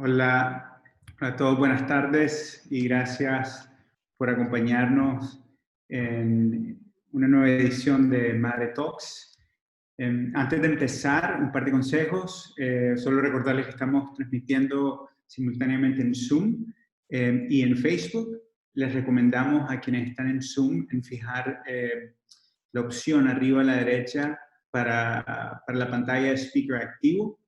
Hola a todos, buenas tardes y gracias por acompañarnos en una nueva edición de Madre Talks. Antes de empezar, un par de consejos. Solo recordarles que estamos transmitiendo simultáneamente en Zoom y en Facebook. Les recomendamos a quienes están en Zoom en fijar la opción arriba a la derecha para la pantalla de speaker activo.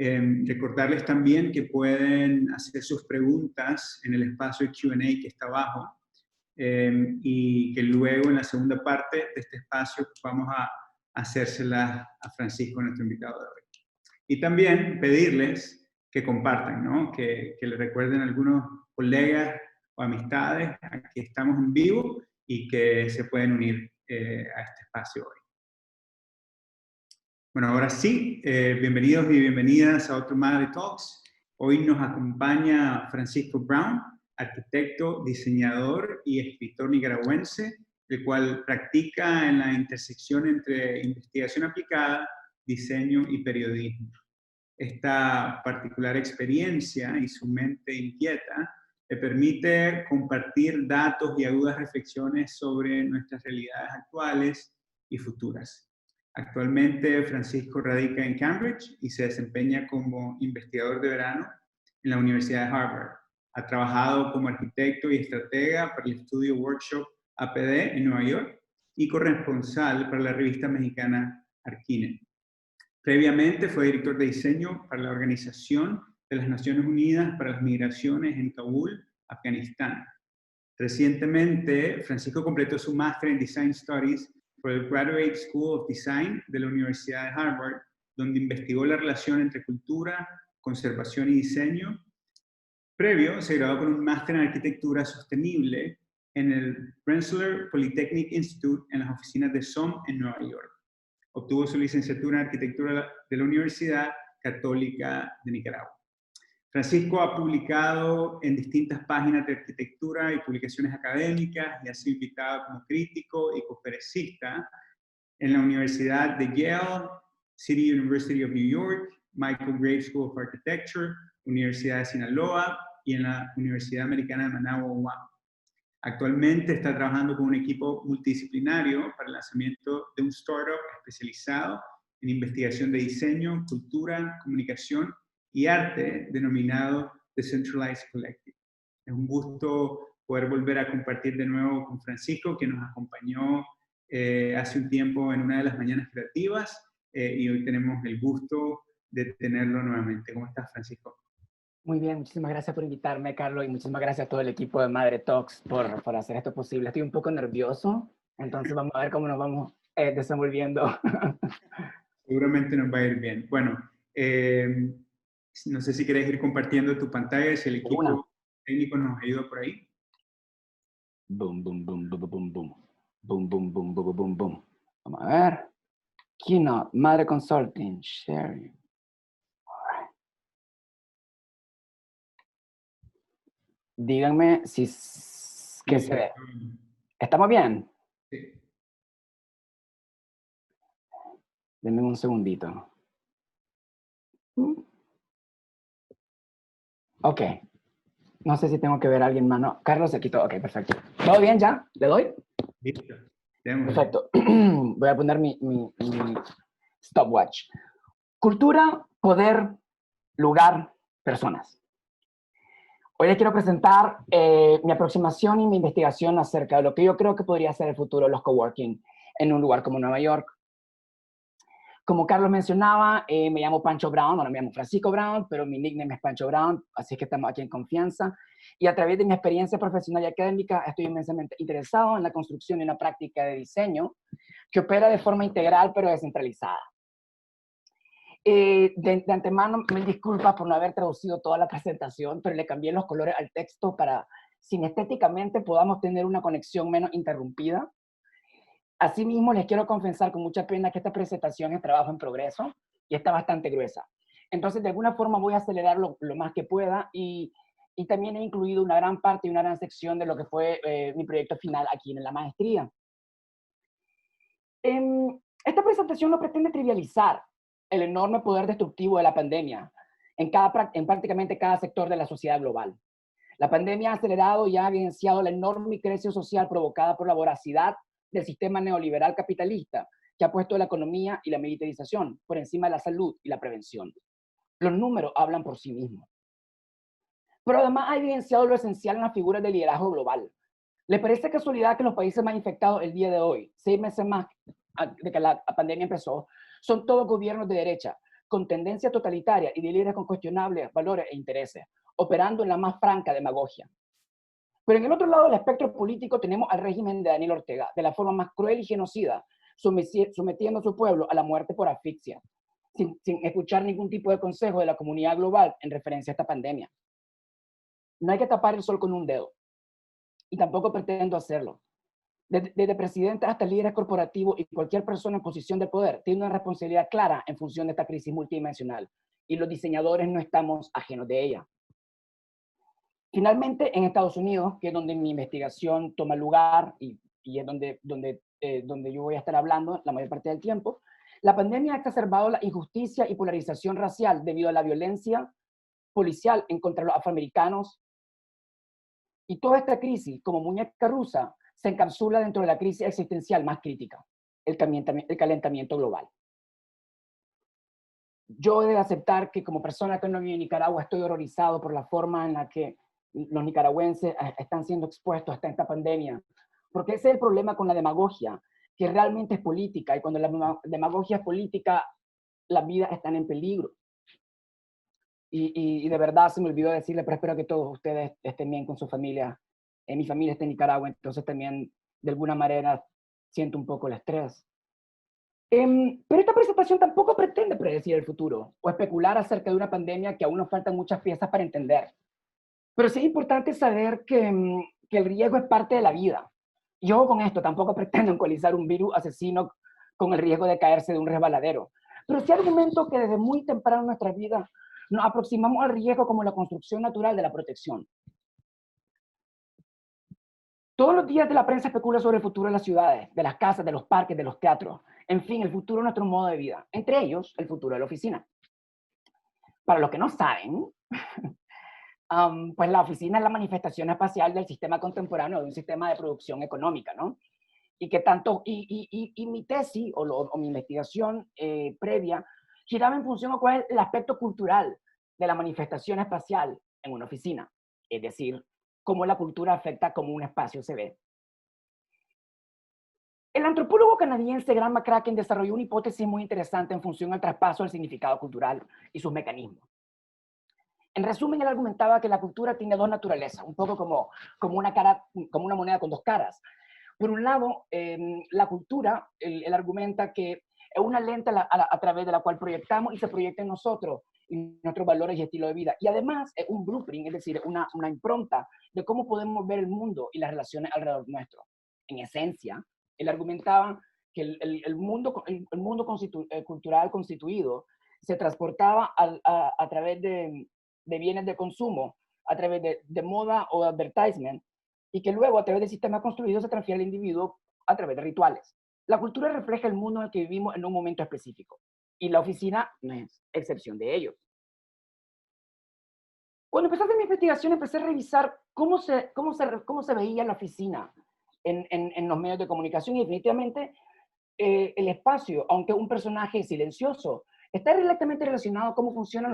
Recordarles también que pueden hacer sus preguntas en el espacio de Q&A que está abajo y que luego en la segunda parte de este espacio vamos a hacérselas a Francisco, nuestro invitado de hoy. Y también pedirles que compartan, ¿no? Que le recuerden a algunos colegas o amistades que estamos en vivo y que se pueden unir a este espacio hoy. Bueno, ahora sí, bienvenidos y bienvenidas a otro Madre Talks. Hoy nos acompaña Francisco Brown, arquitecto, diseñador y escritor nicaragüense, el cual practica en la intersección entre investigación aplicada, diseño y periodismo. Esta particular experiencia y su mente inquieta le permite compartir datos y agudas reflexiones sobre nuestras realidades actuales y futuras. Actualmente, Francisco radica en Cambridge y se desempeña como investigador de verano en la Universidad de Harvard. Ha trabajado como arquitecto y estratega para el estudio Workshop APD en Nueva York y corresponsal para la revista mexicana Arquine. Previamente fue director de diseño para la Organización de las Naciones Unidas para las Migraciones en Kabul, Afganistán. Recientemente, Francisco completó su máster en Design Studies por el Graduate School of Design de la Universidad de Harvard, donde investigó la relación entre cultura, conservación y diseño. Previo, se graduó con un máster en arquitectura sostenible en el Rensselaer Polytechnic Institute en las oficinas de SOM en Nueva York. Obtuvo su licenciatura en arquitectura de la Universidad Católica de Nicaragua. Francisco ha publicado en distintas páginas de arquitectura y publicaciones académicas y ha sido invitado como crítico y conferencista en la Universidad de Yale, City University of New York, Michael Graves School of Architecture, Universidad de Sinaloa y en la Universidad Americana de Managua. Actualmente está trabajando con un equipo multidisciplinario para el lanzamiento de un startup especializado en investigación de diseño, cultura, comunicación y arte denominado Decentralized Collective. Es un gusto poder volver a compartir de nuevo con Francisco, que nos acompañó hace un tiempo en una de las mañanas creativas y hoy tenemos el gusto de tenerlo nuevamente. ¿Cómo estás, Francisco? Muy bien, muchísimas gracias por invitarme, Carlos, y muchísimas gracias a todo el equipo de Madre Talks por hacer esto posible. Estoy un poco nervioso, entonces vamos a ver cómo nos vamos desenvolviendo. Seguramente nos va a ir bien. Bueno, no sé si querés ir compartiendo tu pantalla, si el equipo técnico nos ayuda por ahí. Boom, boom, boom, boom, boom, boom. Boom, boom, boom, boom, boom, boom. Vamos a ver. Keynote, Madre Consulting, sharing. Díganme si ¿qué se ve? ¿Estamos bien? Sí. Denme un segundito. Ok. No sé si tengo que ver a alguien más. No, Carlos se quitó. Ok, perfecto. ¿Todo bien ya? ¿Le doy? Listo. Perfecto. Voy a poner mi stopwatch. Cultura, poder, lugar, personas. Hoy les quiero presentar mi aproximación y mi investigación acerca de lo que yo creo que podría ser el futuro de los coworking en un lugar como Nueva York. Como Carlos mencionaba, me llamo Pancho Brown, bueno, me llamo Francisco Brown, pero mi nickname es Pancho Brown, así que estamos aquí en confianza. Y a través de mi experiencia profesional y académica, estoy inmensamente interesado en la construcción y una práctica de diseño que opera de forma integral, pero descentralizada. De antemano, me disculpas por no haber traducido toda la presentación, pero le cambié los colores al texto para, sinestéticamente, podamos tener una conexión menos interrumpida. Asimismo, les quiero confesar con mucha pena que esta presentación es trabajo en progreso y está bastante gruesa. Entonces, de alguna forma voy a acelerarlo lo más que pueda y también he incluido una gran parte y una gran sección de lo que fue mi proyecto final aquí en la maestría. Esta presentación no pretende trivializar el enorme poder destructivo de la pandemia en prácticamente cada sector de la sociedad global. La pandemia ha acelerado y ha evidenciado la enorme crisis social provocada por la voracidad del sistema neoliberal capitalista, que ha puesto la economía y la militarización por encima de la salud y la prevención. Los números hablan por sí mismos. Pero además ha evidenciado lo esencial en las figuras de liderazgo global. ¿Le parece casualidad que los países más infectados el día de hoy, 6 meses más de que la pandemia empezó, son todos gobiernos de derecha, con tendencia totalitaria y de líderes con cuestionables valores e intereses, operando en la más franca demagogia? Pero en el otro lado del espectro político tenemos al régimen de Daniel Ortega, de la forma más cruel y genocida, sometiendo a su pueblo a la muerte por asfixia, sin escuchar ningún tipo de consejo de la comunidad global en referencia a esta pandemia. No hay que tapar el sol con un dedo, y tampoco pretendo hacerlo. Desde presidentes hasta líderes corporativos y cualquier persona en posición de poder tiene una responsabilidad clara en función de esta crisis multidimensional, y los diseñadores no estamos ajenos de ella. Finalmente, en Estados Unidos, que es donde mi investigación toma lugar y es donde yo voy a estar hablando la mayor parte del tiempo, la pandemia ha exacerbado la injusticia y polarización racial debido a la violencia policial en contra de los afroamericanos. Y toda esta crisis, como muñeca rusa, se encapsula dentro de la crisis existencial más crítica, el calentamiento global. Yo he de aceptar que como persona que no vive en Nicaragua estoy horrorizado por la forma en la que los nicaragüenses están siendo expuestos a esta pandemia, porque ese es el problema con la demagogia, que realmente es política, y cuando la demagogia es política, las vidas están en peligro. Y de verdad se me olvidó decirle, pero espero que todos ustedes estén bien con su familia. Mi familia está en Nicaragua, entonces también de alguna manera siento un poco el estrés. Pero esta presentación tampoco pretende predecir el futuro o especular acerca de una pandemia que aún nos faltan muchas piezas para entender. Pero sí es importante saber que el riesgo es parte de la vida. Y ojo con esto, tampoco pretendo ecualizar un virus asesino con el riesgo de caerse de un resbaladero. Pero sí argumento que desde muy temprano en nuestras vidas nos aproximamos al riesgo como la construcción natural de la protección. Todos los días de la prensa especula sobre el futuro de las ciudades, de las casas, de los parques, de los teatros. En fin, el futuro de nuestro modo de vida. Entre ellos, el futuro de la oficina. Para los que no saben, pues la oficina es la manifestación espacial del sistema contemporáneo de un sistema de producción económica, ¿no? Y que tanto, y mi tesis o mi investigación previa giraba en función a cuál es el aspecto cultural de la manifestación espacial en una oficina. Es decir, cómo la cultura afecta cómo un espacio se ve. El antropólogo canadiense Grant McCracken desarrolló una hipótesis muy interesante en función al traspaso del significado cultural y sus mecanismos. En resumen, él argumentaba que la cultura tiene dos naturalezas, un poco como una moneda con dos caras. Por un lado, la cultura, él argumenta que es una lente a través de la cual proyectamos y se proyecta en nosotros y nuestros valores y estilo de vida. Y además es un blueprint, es decir, una impronta de cómo podemos ver el mundo y las relaciones alrededor nuestro. En esencia, él argumentaba que el mundo cultural constituido se transportaba a través de bienes de consumo, a través de moda o de advertisement, y que luego a través del sistema construido se transfiere al individuo a través de rituales. La cultura refleja el mundo en el que vivimos en un momento específico, y la oficina no es excepción de ello. Cuando empecé a hacer mi investigación, empecé a revisar cómo se veía la oficina en los medios de comunicación, y definitivamente el espacio, aunque un personaje silencioso, está directamente relacionado a cómo funciona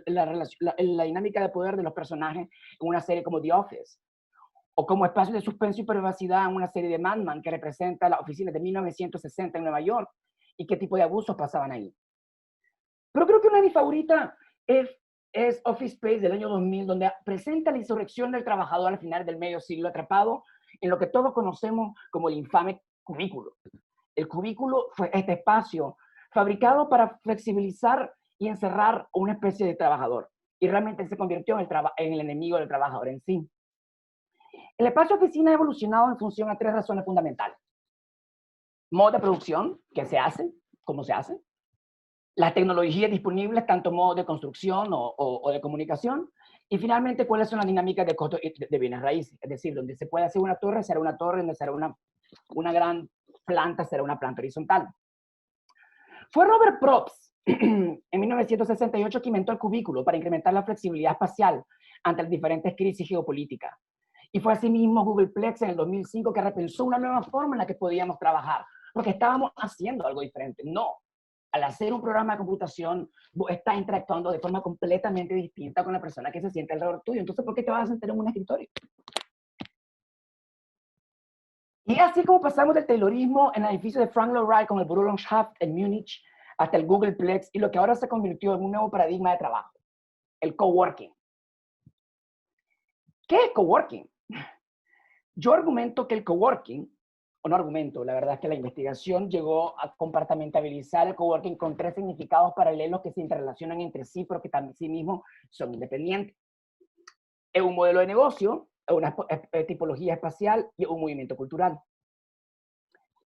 la dinámica de poder de los personajes en una serie como The Office, o como espacio de suspenso y privacidad en una serie de Mad Men que representa las oficinas de 1960 en Nueva York y qué tipo de abusos pasaban ahí. Pero creo que una de mis favoritas es Office Space del año 2000, donde presenta la insurrección del trabajador al final del medio siglo, atrapado en lo que todos conocemos como el infame cubículo. El cubículo fue este espacio fabricado para flexibilizar y encerrar una especie de trabajador, y realmente se convirtió en el enemigo del trabajador en sí. El espacio oficina ha evolucionado en función a tres razones fundamentales: modo de producción, qué se hace, cómo se hace; las tecnologías disponibles, tanto modo de construcción o de comunicación; y finalmente, cuáles son las dinámicas de costo de bienes raíces, es decir, donde se puede hacer una torre, será una torre; donde será una gran planta, será una planta horizontal. Fue Robert Probst en 1968 que inventó el cubículo para incrementar la flexibilidad espacial ante las diferentes crisis geopolíticas. Y fue asimismo Googleplex en el 2005 que repensó una nueva forma en la que podíamos trabajar, porque estábamos haciendo algo diferente. No, al hacer un programa de computación, vos estás interactuando de forma completamente distinta con la persona que se siente alrededor tuyo. Entonces, ¿por qué te vas a sentar en un escritorio? Y así como pasamos del Taylorismo en el edificio de Frank Lloyd Wright con el Bürolangschaft en Múnich hasta el Googleplex y lo que ahora se convirtió en un nuevo paradigma de trabajo, el coworking. ¿Qué es coworking? Yo argumento que el coworking, o no argumento, la verdad es que la investigación llegó a compartimentalizar el coworking con 3 significados paralelos que se interrelacionan entre sí, pero que también sí mismos son independientes. Es un modelo de negocio, es una tipología espacial y es un movimiento cultural.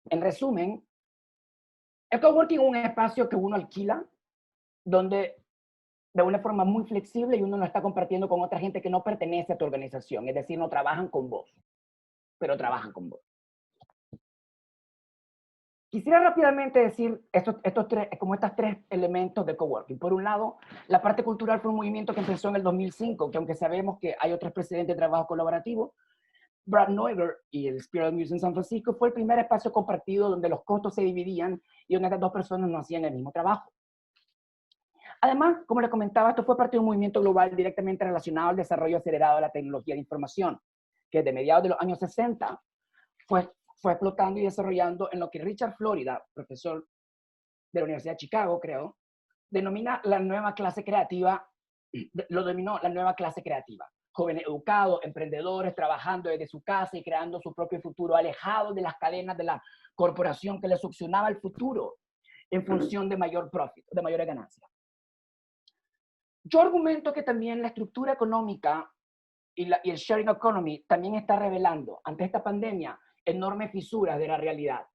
En resumen, el coworking es un espacio que uno alquila, donde de una forma muy flexible y uno lo está compartiendo con otra gente que no pertenece a tu organización, es decir, no trabajan con vos, pero trabajan con vos. Quisiera rápidamente decir estos 3 elementos de coworking. Por un lado, la parte cultural fue un movimiento que empezó en el 2005, que aunque sabemos que hay otros precedentes de trabajo colaborativo, Brad Neuger y el Spiral Muse en San Francisco fue el primer espacio compartido donde los costos se dividían y donde estas 2 personas no hacían el mismo trabajo. Además, como les comentaba, esto fue parte de un movimiento global directamente relacionado al desarrollo acelerado de la tecnología de información, que desde mediados de los años 60 fue explotando y desarrollando en lo que Richard Florida, profesor de la Universidad de Chicago, creo, denomina la nueva clase creativa, lo denominó la nueva clase creativa. Jóvenes educados, emprendedores, trabajando desde su casa y creando su propio futuro, alejados de las cadenas de la corporación que les succionaba el futuro en función de mayor profit, de mayores ganancias. Yo argumento que también la estructura económica y el sharing economy también está revelando ante esta pandemia enormes fisuras de la realidad.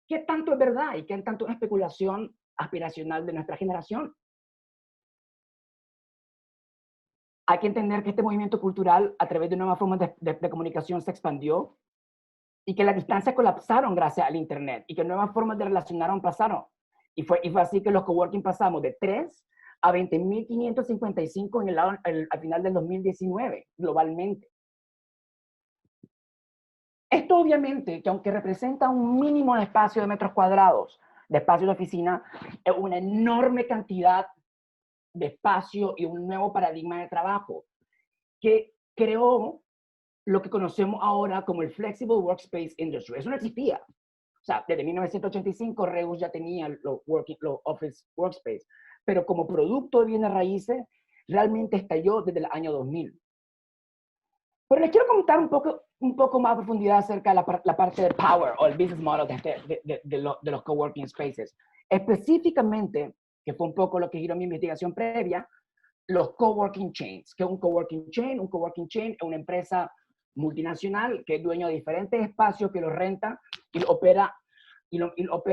¿Qué tanto es verdad y qué tanto es especulación aspiracional de nuestra generación? Hay que entender que este movimiento cultural a través de nuevas formas de comunicación se expandió y que las distancias colapsaron gracias al internet y que nuevas formas de relacionar pasaron. Y fue así que los coworking pasamos de 3 a 20.555 al final del 2019, globalmente. Esto obviamente, que aunque representa un mínimo de espacio de metros cuadrados, de espacio de oficina, es una enorme cantidad de espacio y un nuevo paradigma de trabajo que creó lo que conocemos ahora como el Flexible Workspace Industry. Eso no existía. O sea, desde 1985 Regus ya tenía los Office Workspace, pero como producto de bienes raíces, realmente estalló desde el año 2000. Pero les quiero comentar un poco más a profundidad acerca de la parte del power o el business model de los coworking spaces. Específicamente, que fue un poco lo que giró mi investigación previa, los coworking chains. ¿Qué es un coworking chain? Un coworking chain es una empresa multinacional que es dueño de diferentes espacios que los renta y lo opera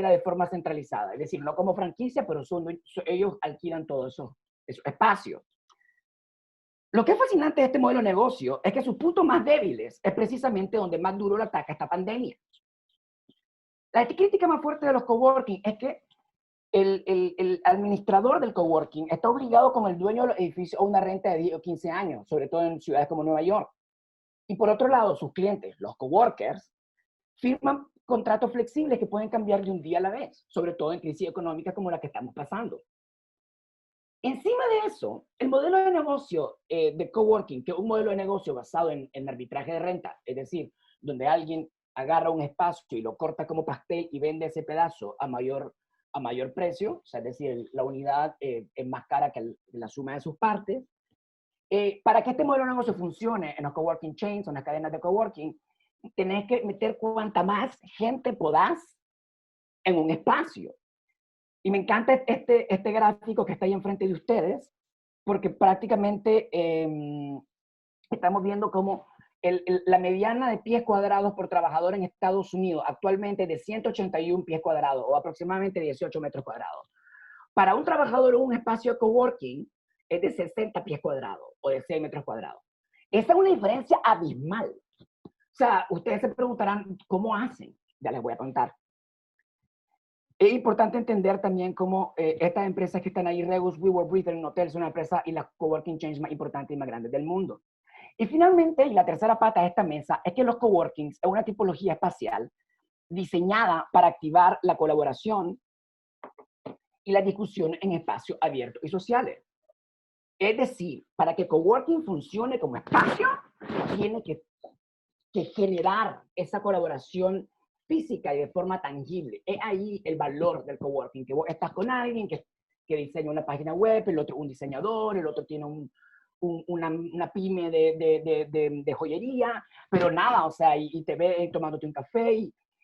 de forma centralizada. Es decir, no como franquicia, pero ellos alquilan todos esos espacios. Lo que es fascinante de este modelo de negocio es que sus puntos más débiles es precisamente donde más duro lo ataca esta pandemia. La crítica más fuerte de los coworking es que el administrador del coworking está obligado con el dueño del edificio a una renta de 10 o 15 años, sobre todo en ciudades como Nueva York. Y por otro lado, sus clientes, los coworkers, firman contratos flexibles que pueden cambiar de un día a la vez, sobre todo en crisis económica como la que estamos pasando. Encima de eso, el modelo de negocio de coworking, que es un modelo de negocio basado en arbitraje de renta, es decir, donde alguien agarra un espacio y lo corta como pastel y vende ese pedazo a mayor precio, o sea, es decir, la unidad es más cara que la suma de sus partes. Para que este modelo de negocio funcione en los coworking chains o en las cadenas de coworking, tenés que meter cuanta más gente podás en un espacio. Y me encanta este gráfico que está ahí enfrente de ustedes, porque prácticamente estamos viendo cómo la mediana de pies cuadrados por trabajador en Estados Unidos actualmente es de 181 pies cuadrados o aproximadamente 18 metros cuadrados. Para un trabajador en un espacio de coworking es de 60 pies cuadrados o de 6 metros cuadrados. Esa es una diferencia abismal. O sea, ustedes se preguntarán, ¿cómo hacen? Ya les voy a contar. Es importante entender también cómo estas empresas que están ahí, Regus, WeWork, Breather, Hotel, son una empresa y la coworking chains más importantes y más grandes del mundo. Y finalmente, y la tercera pata de esta mesa, es que los coworkings es una tipología espacial diseñada para activar la colaboración y la discusión en espacios abiertos y sociales. Es decir, para que coworking funcione como espacio, tiene que generar esa colaboración física y de forma tangible. Es ahí el valor del coworking, que vos estás con alguien que diseña una página web, el otro un diseñador, el otro tiene una pyme de joyería, pero nada, o sea, y te ve tomándote un café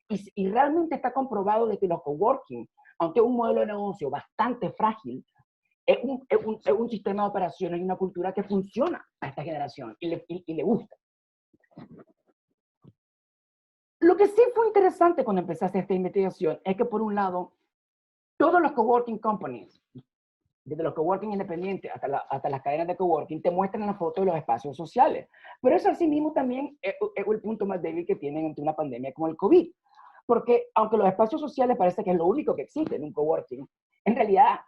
y realmente está comprobado de que los coworking, aunque es un modelo de negocio bastante frágil, es un sistema de operaciones y una cultura que funciona a esta generación y le gusta. Lo que sí fue interesante cuando empezaste esta investigación es que, por un lado, todos los coworking companies, desde los coworking independientes hasta las cadenas de coworking, te muestran la foto de los espacios sociales. Pero eso así mismo también es el punto más débil que tienen ante una pandemia como el COVID. Porque aunque los espacios sociales parece que es lo único que existe en un coworking, en realidad,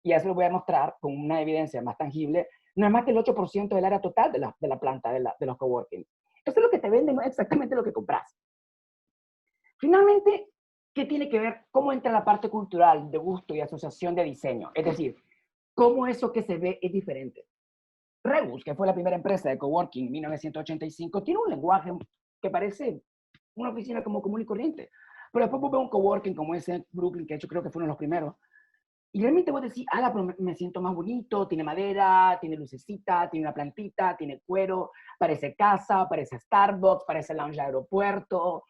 y ya se lo voy a mostrar con una evidencia más tangible, no es más que el 8% del área total de la planta de los coworking. Eso es lo que te venden, no es exactamente lo que compras. Finalmente, ¿qué tiene que ver? ¿Cómo entra la parte cultural de gusto y asociación de diseño? Es decir, ¿cómo eso que se ve es diferente? Rebus, que fue la primera empresa de coworking en 1985, tiene un lenguaje que parece una oficina como común y corriente. Pero después veo un coworking como ese Brooklyn, que yo creo que fue uno de los primeros. Y realmente vos decís, pero me siento más bonito, tiene madera, tiene lucecita, tiene una plantita, tiene cuero, parece casa, parece Starbucks, parece lounge de aeropuerto,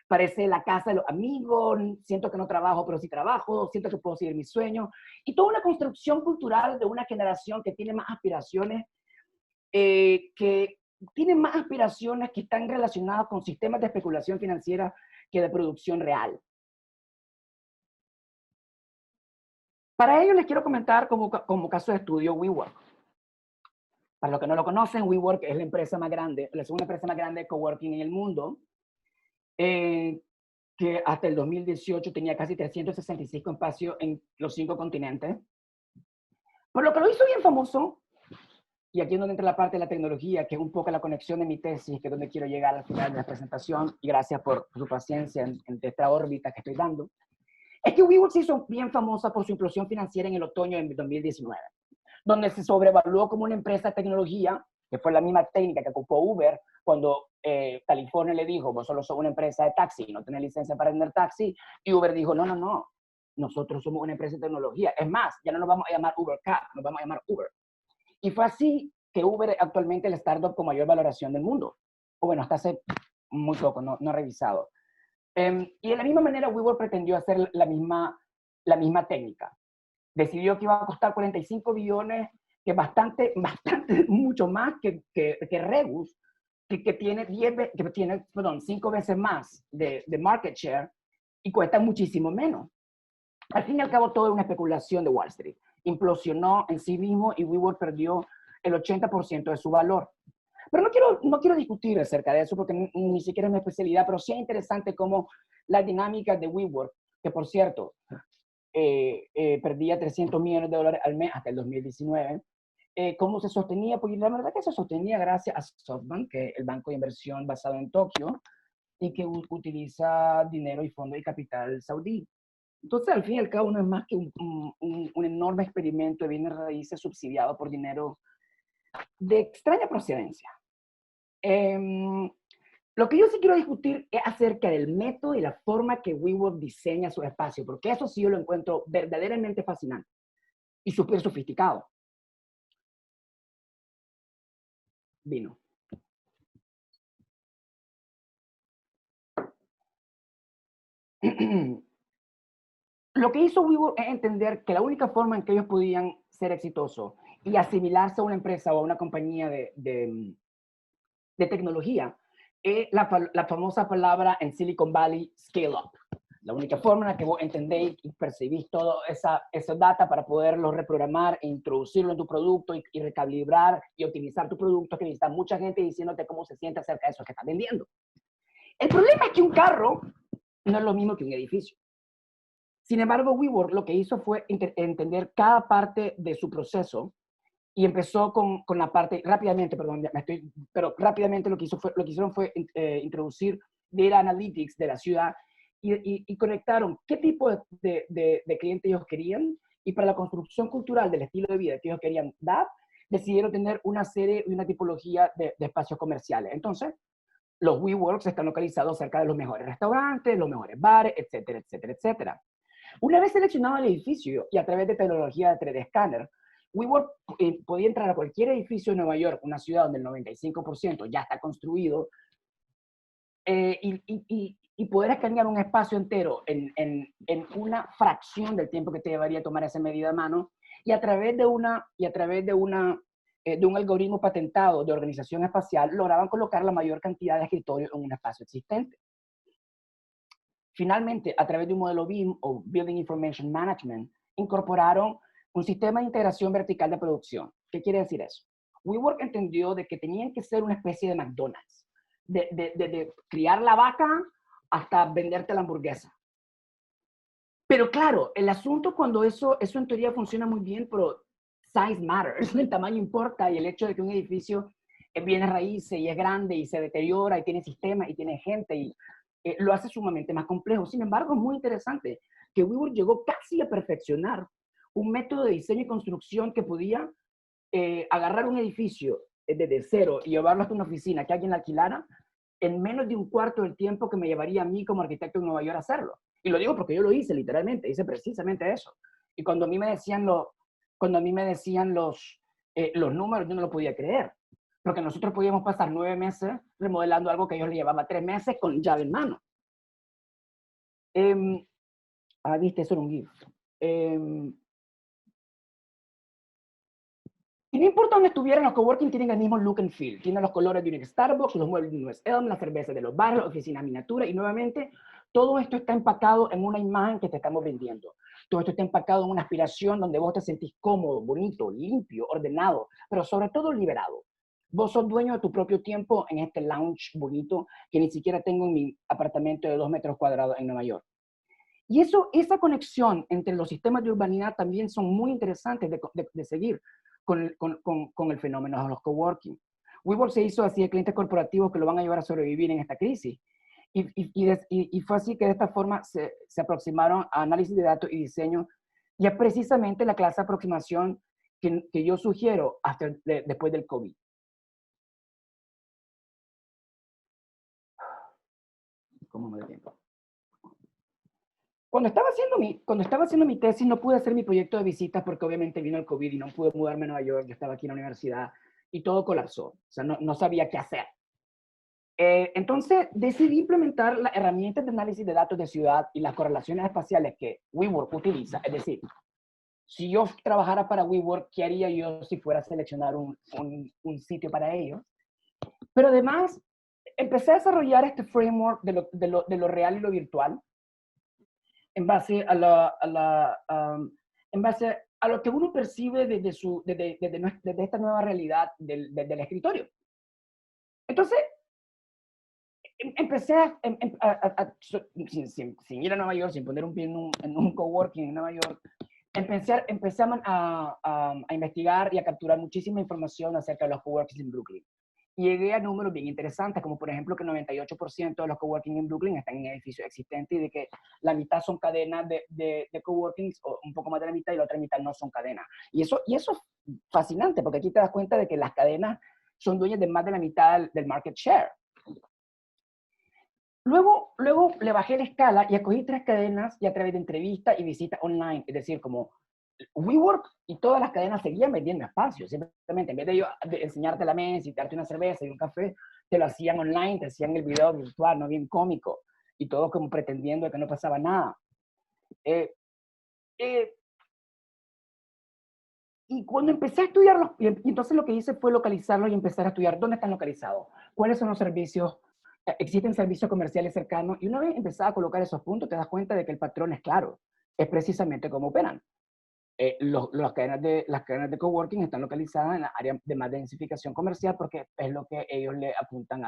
parece la casa de los amigos, siento que no trabajo, pero sí trabajo, siento que puedo seguir mis sueños. Y toda una construcción cultural de una generación que tiene más aspiraciones, que están relacionadas con sistemas de especulación financiera que de producción real. Para ello les quiero comentar como caso de estudio WeWork. Para los que no lo conocen, WeWork es la empresa más grande, la segunda empresa más grande de coworking en el mundo, que hasta el 2018 tenía casi 365 espacios en los 5 continentes. Por lo que lo hizo bien famoso, y aquí es donde entra la parte de la tecnología, que es un poco la conexión de mi tesis, que es donde quiero llegar al final de la presentación, y gracias por su paciencia en esta órbita que estoy dando, es que WeWork se hizo bien famosa por su implosión financiera en el otoño de 2019, donde se sobrevaluó como una empresa de tecnología, que fue la misma técnica que ocupó Uber cuando California le dijo, vos solo sos una empresa de taxi, no tenés licencia para vender taxi, y Uber dijo, no, nosotros somos una empresa de tecnología. Es más, ya no nos vamos a llamar Uber Cab, nos vamos a llamar Uber. Y fue así que Uber es actualmente el startup con mayor valoración del mundo. O bueno, hasta hace muy poco, no he revisado. Y de la misma manera, WeWork pretendió hacer la misma técnica. Decidió que iba a costar 45 billones, que es bastante, mucho más que Rebus, que tiene 5 veces más de market share y cuesta muchísimo menos. Al fin y al cabo, todo es una especulación de Wall Street. Implosionó en sí mismo y WeWork perdió el 80% de su valor. Pero no quiero discutir acerca de eso porque ni siquiera es mi especialidad, pero sí es interesante cómo la dinámica de WeWork, que por cierto, perdía $300 millones al mes hasta el 2019, cómo se sostenía, porque la verdad que se sostenía gracias a SoftBank, que es el banco de inversión basado en Tokio, y que utiliza dinero y fondo de capital saudí. Entonces, al fin y al cabo, no es más que un enorme experimento de bienes raíces subsidiado por dinero de extraña procedencia. Lo que yo sí quiero discutir es acerca del método y la forma que WeWork diseña su espacio, porque eso sí yo lo encuentro verdaderamente fascinante y súper sofisticado. Vino. Lo que hizo WeWork es entender que la única forma en que ellos podían ser exitosos y asimilarse a una empresa o a una compañía de tecnología es la famosa palabra en Silicon Valley, scale up. La única forma en la que vos entendéis y percibís toda esa data para poderlo reprogramar e introducirlo en tu producto y recalibrar y optimizar tu producto, que necesita mucha gente diciéndote cómo se siente acerca de eso que estás vendiendo. El problema es que un carro no es lo mismo que un edificio. Sin embargo, WeWork lo que hizo fue entender cada parte de su proceso y empezó con la parte, rápidamente, perdón, pero rápidamente lo que hicieron fue introducir data analytics de la ciudad y conectaron qué tipo de cliente ellos querían, y para la construcción cultural del estilo de vida que ellos querían dar, decidieron tener una serie y una tipología de espacios comerciales. Entonces, los WeWorks están localizados cerca de los mejores restaurantes, los mejores bares, etcétera, etcétera, etcétera. Una vez seleccionado el edificio y a través de tecnología de 3D Scanner, WeWork podía entrar a cualquier edificio de Nueva York, una ciudad donde el 95% ya está construido, y poder escanear un espacio entero en una fracción del tiempo que te llevaría tomar esa medida a mano, y a través de un algoritmo patentado de organización espacial, lograban colocar la mayor cantidad de escritorios en un espacio existente. Finalmente, a través de un modelo BIM o Building Information Management, incorporaron un sistema de integración vertical de producción. ¿Qué quiere decir eso? WeWork entendió de que tenían que ser una especie de McDonald's, de criar la vaca hasta venderte la hamburguesa. Pero claro, el asunto cuando eso en teoría funciona muy bien, pero size matters, el tamaño importa, y el hecho de que un edificio viene raíces y es grande y se deteriora y tiene sistemas y tiene gente y lo hace sumamente más complejo. Sin embargo, es muy interesante que WeWork llegó casi a perfeccionar un método de diseño y construcción que podía agarrar un edificio desde cero y llevarlo hasta una oficina que alguien la alquilara en menos de un cuarto del tiempo que me llevaría a mí como arquitecto en Nueva York a hacerlo. Y lo digo porque yo lo hice literalmente, hice precisamente eso. Y cuando a mí me decían los números, yo no lo podía creer. Porque nosotros podíamos pasar 9 meses remodelando algo que a ellos les llevaba 3 meses con llave en mano. Viste, eso era un GIF. Y no importa dónde estuvieran, los coworking tienen el mismo look and feel. Tienen los colores de un Starbucks, los muebles de un West Elm, las cervezas de los bares, las oficinas miniaturas, y nuevamente, todo esto está empacado en una imagen que te estamos vendiendo. Todo esto está empacado en una aspiración donde vos te sentís cómodo, bonito, limpio, ordenado, pero sobre todo liberado. Vos sos dueño de tu propio tiempo en este lounge bonito que ni siquiera tengo en mi apartamento de 2 metros cuadrados en Nueva York. Y esa conexión entre los sistemas de urbanidad también son muy interesantes de seguir con el fenómeno de los coworking. WeWork se hizo así de clientes corporativos que lo van a ayudar a sobrevivir en esta crisis. Y fue así que de esta forma se aproximaron a análisis de datos y diseño, y es precisamente la clase de aproximación que yo sugiero después del COVID. ¿Cómo me da tiempo? Cuando estaba haciendo mi tesis, no pude hacer mi proyecto de visitas porque obviamente vino el COVID y no pude mudarme a Nueva York. Yo estaba aquí en la universidad y todo colapsó. O sea, no sabía qué hacer. Entonces decidí implementar las herramientas de análisis de datos de ciudad y las correlaciones espaciales que WeWork utiliza. Es decir, si yo trabajara para WeWork, ¿qué haría yo si fuera a seleccionar un sitio para ellos? Pero además, empecé a desarrollar este framework de lo real y lo virtual en base en base a lo que uno percibe desde esta nueva realidad del escritorio. Entonces, empecé sin ir a Nueva York, sin poner un pie en un coworking en Nueva York, empecé a investigar y a capturar muchísima información acerca de los coworkings en Brooklyn. Y llegué a números bien interesantes, como por ejemplo que 98% de los coworking en Brooklyn están en edificios existentes, y de que la mitad son cadenas de coworkings, o un poco más de la mitad, y la otra mitad no son cadenas. Y eso es fascinante, porque aquí te das cuenta de que las cadenas son dueñas de más de la mitad del market share. Luego le bajé la escala y acogí 3 cadenas, y a través de entrevistas y visitas online, es decir, como WeWork y todas las cadenas seguían vendiendo espacios. Simplemente, en vez de enseñarte la mesa y darte una cerveza y un café, te lo hacían online, te hacían el video virtual, no bien cómico, y todo como pretendiendo que no pasaba nada. Y cuando empecé a estudiarlos, y entonces lo que hice fue localizarlos y empezar a estudiar dónde están localizados, cuáles son los servicios, existen servicios comerciales cercanos, y una vez empezaba a colocar esos puntos, te das cuenta de que el patrón es claro, es precisamente cómo operan. Las cadenas de coworking están localizadas en la área de más densificación comercial, porque es lo que ellos le apuntan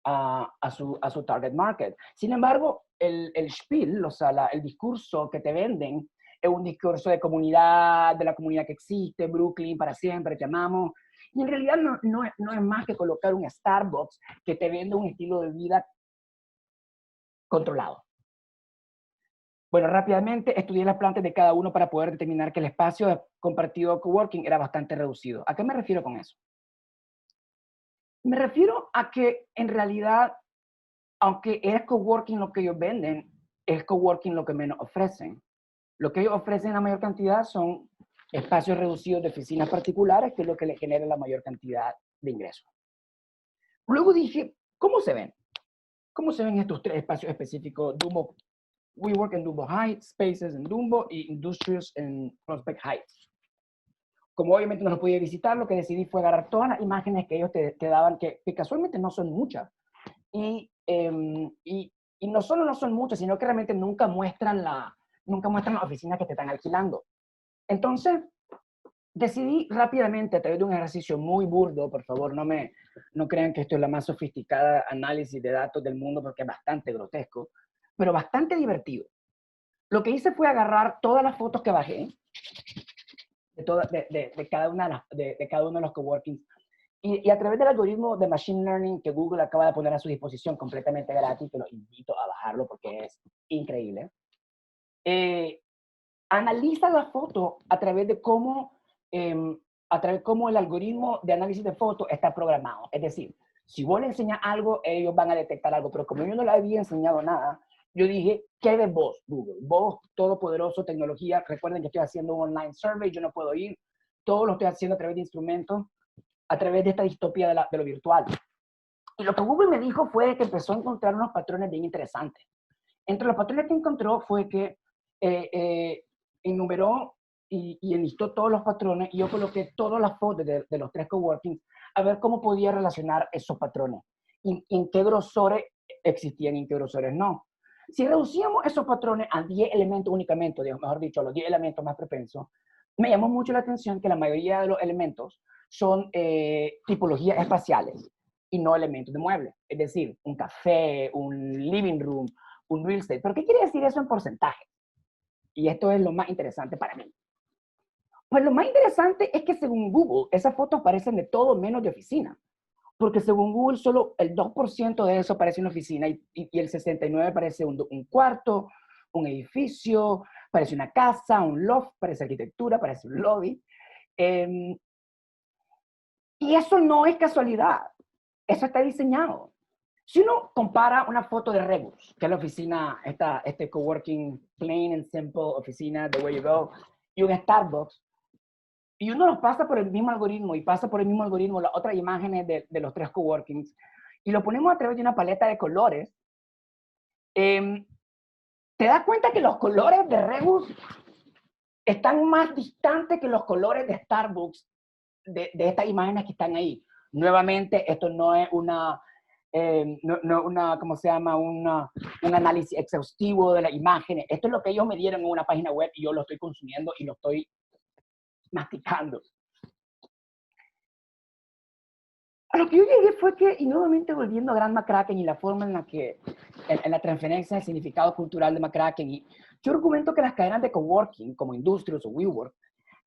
a su target market. Sin embargo, el spiel, o sea, el discurso que te venden es un discurso de comunidad, de la comunidad que existe, Brooklyn para siempre, te amamos. Y en realidad no es más que colocar un Starbucks que te vende un estilo de vida controlado. Bueno, rápidamente estudié las plantas de cada uno para poder determinar que el espacio compartido coworking era bastante reducido. ¿A qué me refiero con eso? Me refiero a que en realidad, aunque es coworking lo que ellos venden, es coworking lo que menos ofrecen. Lo que ellos ofrecen en la mayor cantidad son espacios reducidos de oficinas particulares, que es lo que les genera la mayor cantidad de ingresos. Luego dije, ¿cómo se ven? ¿Cómo se ven estos tres espacios específicos? Dumbo, WeWork en Dumbo Heights, Spaces en Dumbo y Industrious en Prospect Heights. Como obviamente no los podía visitar, lo que decidí fue agarrar todas las imágenes que ellos te daban, que casualmente no son muchas. Y no solo no son muchas, sino que realmente nunca muestran las oficinas que te están alquilando. Entonces, decidí rápidamente, a través de un ejercicio muy burdo, por favor, no crean que esto es la más sofisticada análisis de datos del mundo, porque es bastante grotesco, pero bastante divertido. Lo que hice fue agarrar todas las fotos que bajé de cada uno de los coworkings y a través del algoritmo de Machine Learning que Google acaba de poner a su disposición completamente gratis, que los invito a bajarlo porque es increíble, analiza la foto a través de cómo el algoritmo de análisis de fotos está programado. Es decir, si vos le enseñas algo, ellos van a detectar algo, pero como yo no le había enseñado nada, yo dije, ¿qué de vos, Google? Vos, todopoderoso, tecnología. Recuerden que estoy haciendo un online survey, yo no puedo ir. Todo lo estoy haciendo a través de instrumentos, a través de esta distopía de lo virtual. Y lo que Google me dijo fue que empezó a encontrar unos patrones bien interesantes. Entre los patrones que encontró fue que enumeró y enlistó todos los patrones, y yo coloqué todas las fotos de los tres coworkings a ver cómo podía relacionar esos patrones. Y en qué grosores existían y en qué grosores no. Si reducíamos esos patrones a 10 elementos únicamente, mejor dicho, a los 10 elementos más propensos, me llamó mucho la atención que la mayoría de los elementos son tipologías espaciales y no elementos de muebles. Es decir, un café, un living room, un real estate. ¿Pero qué quiere decir eso en porcentaje? Y esto es lo más interesante para mí. Pues lo más interesante es que según Google, esas fotos parecen de todo menos de oficina. Porque según Google, solo el 2% de eso parece una oficina y el 69% parece un cuarto, un edificio, parece una casa, un loft, parece arquitectura, parece un lobby. Y eso no es casualidad. Eso está diseñado. Si uno compara una foto de Rebus, que es la oficina, este coworking plain and simple oficina, the way you go, y un Starbucks, y uno los pasa por el mismo algoritmo y pasa por el mismo algoritmo las otras imágenes de los tres coworkings, y lo ponemos a través de una paleta de colores, te das cuenta que los colores de Rebus están más distantes que los colores de Starbucks de estas imágenes que están ahí. Nuevamente, esto no es ¿cómo se llama? Un análisis exhaustivo de las imágenes. Esto es lo que ellos me dieron en una página web y yo lo estoy consumiendo y lo estoy masticando. A lo que yo llegué fue que, y nuevamente volviendo a Grant McCracken y la forma en la que, en la transferencia del significado cultural de McCracken, y yo argumento que las cadenas de coworking, como Industrious o WeWork,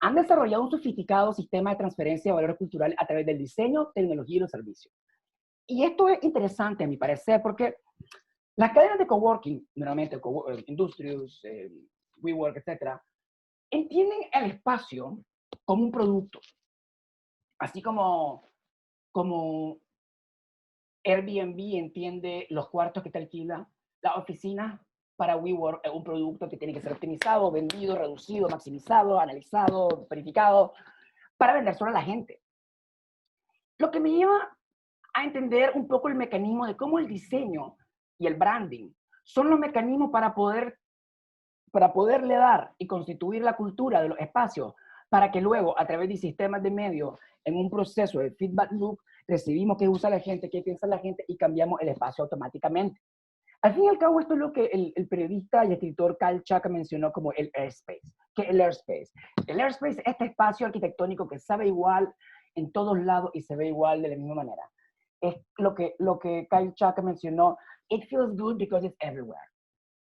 han desarrollado un sofisticado sistema de transferencia de valores culturales a través del diseño, tecnología y los servicios. Y esto es interesante, a mi parecer, porque las cadenas de coworking, normalmente Industrious, WeWork, etc., entienden el espacio como un producto. Así como Airbnb entiende los cuartos que te alquila, la oficina para WeWork es un producto que tiene que ser optimizado, vendido, reducido, maximizado, analizado, verificado, para vender solo a la gente. Lo que me lleva a entender un poco el mecanismo de cómo el diseño y el branding son los mecanismos para poderle dar y constituir la cultura de los espacios, para que luego, a través de sistemas de medios, en un proceso de feedback loop, recibimos qué usa la gente, qué piensa la gente y cambiamos el espacio automáticamente. Al fin y al cabo, esto es lo que el periodista y escritor Carl Chuck mencionó como el airspace. ¿Qué es el airspace? El airspace es este espacio arquitectónico que sabe igual en todos lados y se ve igual de la misma manera. es lo que Kyle Chaka mencionó, it feels good because it's everywhere.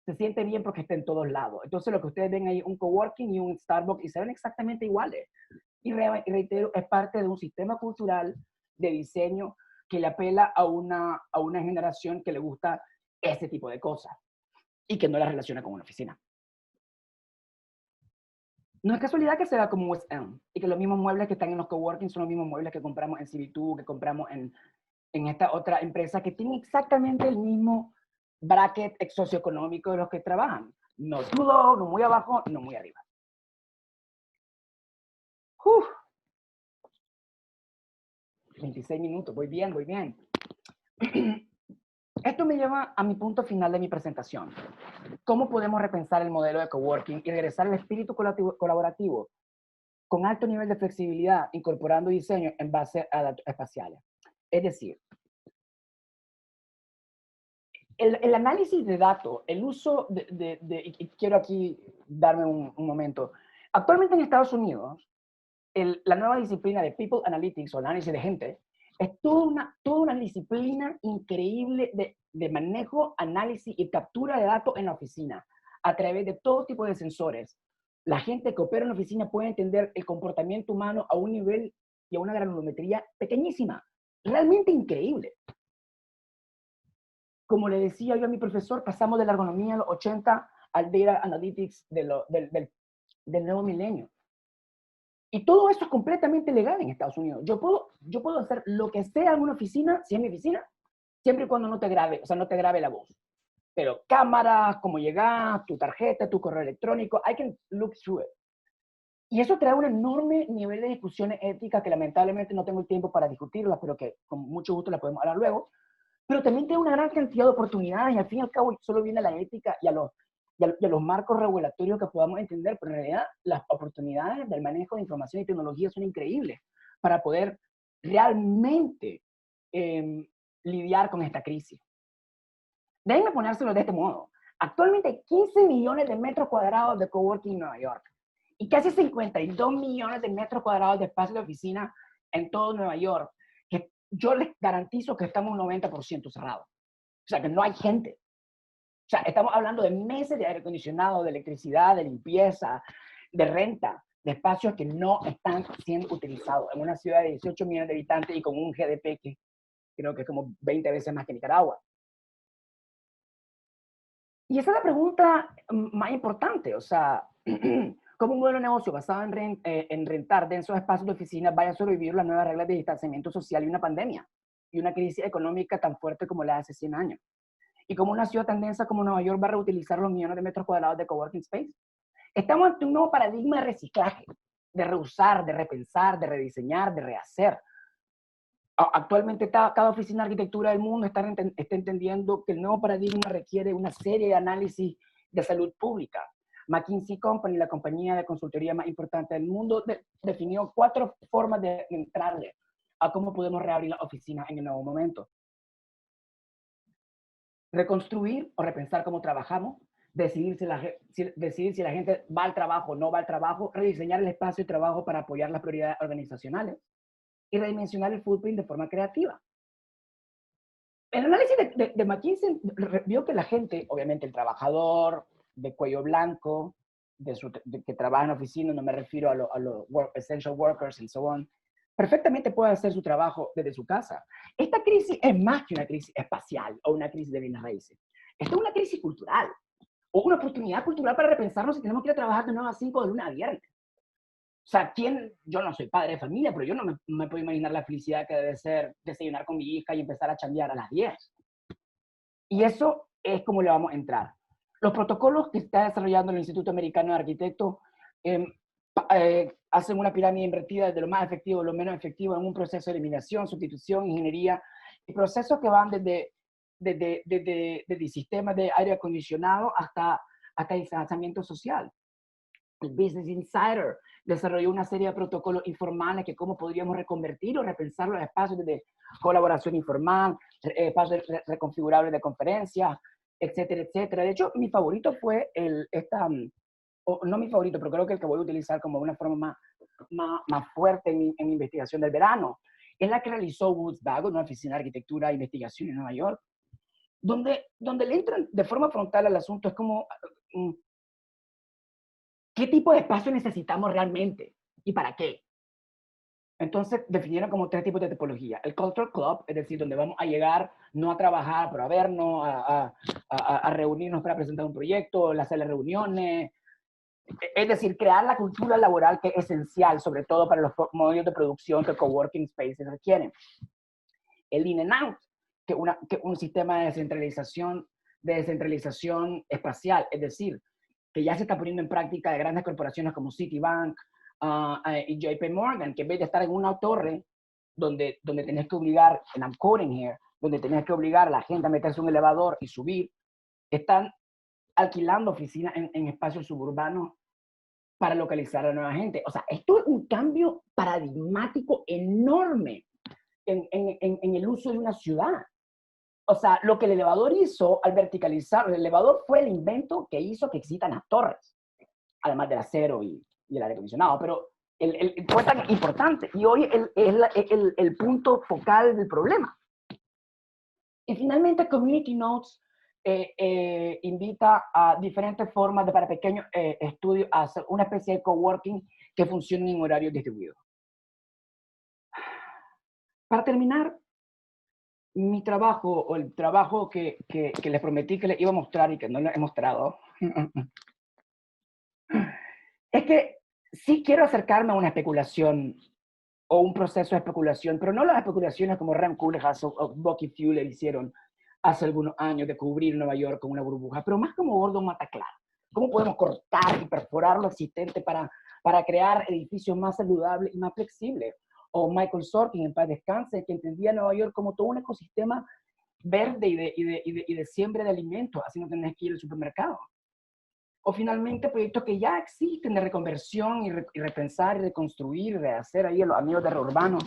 Se siente bien porque está en todos lados. Entonces lo que ustedes ven ahí, un coworking y un Starbucks, y se ven exactamente iguales. Y reitero, es parte de un sistema cultural de diseño que le apela a una generación que le gusta ese tipo de cosas y que no la relaciona con una oficina. No es casualidad que se vea como West End y que los mismos muebles que están en los coworking son los mismos muebles que compramos en CB2, que compramos en esta otra empresa que tiene exactamente el mismo bracket socioeconómico de los que trabajan. No too low, no muy abajo, no muy arriba. Uf. 26 minutos, voy bien, voy bien. Esto me lleva a mi punto final de mi presentación. ¿Cómo podemos repensar el modelo de coworking y regresar al espíritu colaborativo con alto nivel de flexibilidad, incorporando diseño en base a datos espaciales? Es decir, el análisis de datos, el uso y quiero aquí darme un momento. Actualmente en Estados Unidos, la nueva disciplina de People Analytics o análisis de gente es toda una disciplina increíble de manejo, análisis y captura de datos en la oficina a través de todo tipo de sensores. La gente que opera en la oficina puede entender el comportamiento humano a un nivel y a una granulometría pequeñísima, realmente increíble. Como le decía yo a mi profesor, pasamos de la ergonomía a los 80 al Data Analytics del nuevo milenio. Y todo eso es completamente legal en Estados Unidos. Yo puedo hacer lo que sea en una oficina, si es mi oficina, siempre y cuando no te grabe, o sea, no te grabe la voz. Pero cámaras, cómo llegas, tu tarjeta, tu correo electrónico, I can look through it. Y eso trae un enorme nivel de discusiones éticas que lamentablemente no tengo el tiempo para discutirlas, pero que con mucho gusto las podemos hablar luego. Pero también tiene una gran cantidad de oportunidades y al fin y al cabo solo viene la ética y a los marcos regulatorios que podamos entender, pero en realidad las oportunidades del manejo de información y tecnología son increíbles para poder realmente lidiar con esta crisis. Déjenme ponérselo de este modo. Actualmente hay 15 millones de metros cuadrados de coworking en Nueva York y casi 52 millones de metros cuadrados de espacio de oficina en todo Nueva York, que yo les garantizo que estamos un 90% cerrados. O sea, que no hay gente. O sea, estamos hablando de meses de aire acondicionado, de electricidad, de limpieza, de renta, de espacios que no están siendo utilizados en una ciudad de 18 millones de habitantes y con un GDP que creo que es como 20 veces más que Nicaragua. Y esa es la pregunta más importante, o sea, ¿cómo un modelo de negocio basado en rentar densos espacios de oficina vaya a sobrevivir las nuevas reglas de distanciamiento social y una pandemia y una crisis económica tan fuerte como la de hace 100 años? ¿Y cómo una ciudad tan densa como Nueva York va a reutilizar los millones de metros cuadrados de coworking space? Estamos ante un nuevo paradigma de reciclaje, de reusar, de repensar, de rediseñar, de rehacer. Actualmente cada oficina de arquitectura del mundo está entendiendo que el nuevo paradigma requiere una serie de análisis de salud pública. McKinsey Company, la compañía de consultoría más importante del mundo, definió 4 formas de entrarle a cómo podemos reabrir las oficinas en el nuevo momento. Reconstruir o repensar cómo trabajamos, decidir si la gente va al trabajo o no va al trabajo, rediseñar el espacio de trabajo para apoyar las prioridades organizacionales y redimensionar el footprint de forma creativa. El análisis de McKinsey vio que la gente, obviamente el trabajador de cuello blanco, que trabaja en oficina, no me refiero a los essential workers and so on, perfectamente puede hacer su trabajo desde su casa. Esta crisis es más que una crisis espacial o una crisis de bienes raíces. Esta es una crisis cultural o una oportunidad cultural para repensarnos si tenemos que ir a trabajar de 9 a 5 de lunes a viernes. O sea, yo no soy padre de familia, pero yo no me puedo imaginar la felicidad que debe ser desayunar con mi hija y empezar a chambear a las 10. Y eso es como le vamos a entrar. Los protocolos que está desarrollando el Instituto Americano de Arquitectos hacen una pirámide invertida desde lo más efectivo a lo menos efectivo en un proceso de eliminación, sustitución, ingeniería, y procesos que van desde sistemas de aire acondicionado hasta distanciamiento social. El Business Insider desarrolló una serie de protocolos informales que cómo podríamos reconvertir o repensar los espacios de colaboración informal, espacios reconfigurables de conferencias, etcétera, etcétera. De hecho, mi favorito fue no mi favorito, pero creo que el que voy a utilizar como una forma más fuerte en mi investigación del verano, es la que realizó Woods Bagot, una oficina de arquitectura e investigación en Nueva York, donde le entran de forma frontal al asunto. Es como, ¿qué tipo de espacio necesitamos realmente? ¿Y para qué? Entonces definieron como 3 tipos de tipología. El Culture Club, es decir, donde vamos a llegar no a trabajar, pero a vernos, a reunirnos para presentar un proyecto, hacer las reuniones. Es decir, crear la cultura laboral que es esencial, sobre todo para los modelos de producción que coworking spaces requieren. El in and out, que un sistema de descentralización espacial, es decir, que ya se está poniendo en práctica de grandes corporaciones como Citibank y JP Morgan, que en vez de estar en una torre donde tenés que obligar, and I'm quoting here, donde tenés que obligar a la gente a meterse en un elevador y subir, están alquilando oficinas en espacios suburbanos para localizar a la nueva gente. O sea, esto es un cambio paradigmático enorme en el uso de una ciudad. O sea, lo que el elevador hizo al verticalizar, el elevador fue el invento que hizo que existan las torres, además del acero y el aire acondicionado, pero fue tan importante y hoy es el punto focal del problema. Y finalmente, Community Notes invita a diferentes formas para pequeños estudios a hacer una especie de coworking que funcione en horarios distribuidos. Para terminar, mi trabajo, o el trabajo que les prometí que les iba a mostrar y que no les he mostrado, es que sí quiero acercarme a una especulación o un proceso de especulación, pero no las especulaciones como Rem Koolhaas o Bucky Fuller hicieron hace algunos años de cubrir Nueva York con una burbuja, pero más como Gordon Mataclar. ¿Cómo podemos cortar y perforar lo existente para crear edificios más saludables y más flexibles? O Michael Sorkin, en paz descanse, que entendía Nueva York como todo un ecosistema verde y de siembra de alimentos, así no tenés que ir al supermercado. O finalmente proyectos que ya existen de reconversión y repensar y reconstruir, de hacer ahí a los amigos de Reurbano,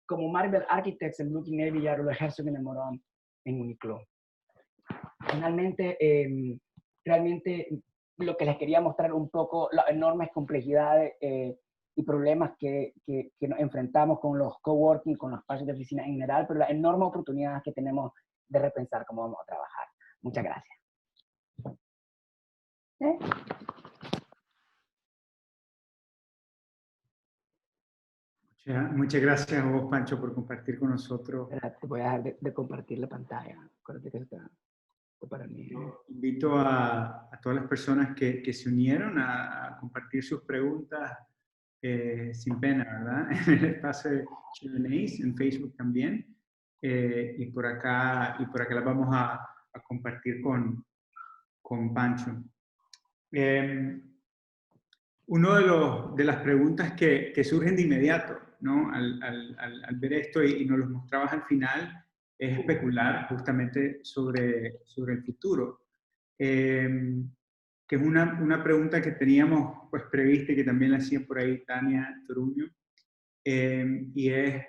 como Marvel Architects en Brooklyn Navy y Arlo Herzog en el Morón en Uniqlo. Finalmente, realmente lo que les quería mostrar un poco, las enormes complejidades y problemas que nos enfrentamos con los coworking, con los espacios de oficina en general, pero las enormes oportunidades que tenemos de repensar cómo vamos a trabajar. Muchas gracias. Muchas gracias a vos, Pancho, por compartir con nosotros. Te voy a dejar de compartir la pantalla. Acuérdate que está para mí. Invito a todas las personas que se unieron a compartir sus preguntas sin pena, ¿verdad? En el espacio de Q&A, en Facebook también. Y por acá las vamos a compartir con Pancho. Una de las preguntas que surgen de inmediato, ¿no? Al ver esto y nos los mostrabas al final, es especular justamente sobre el futuro. Que es una pregunta que teníamos pues prevista y que también la hacía por ahí Tania Toruño, y es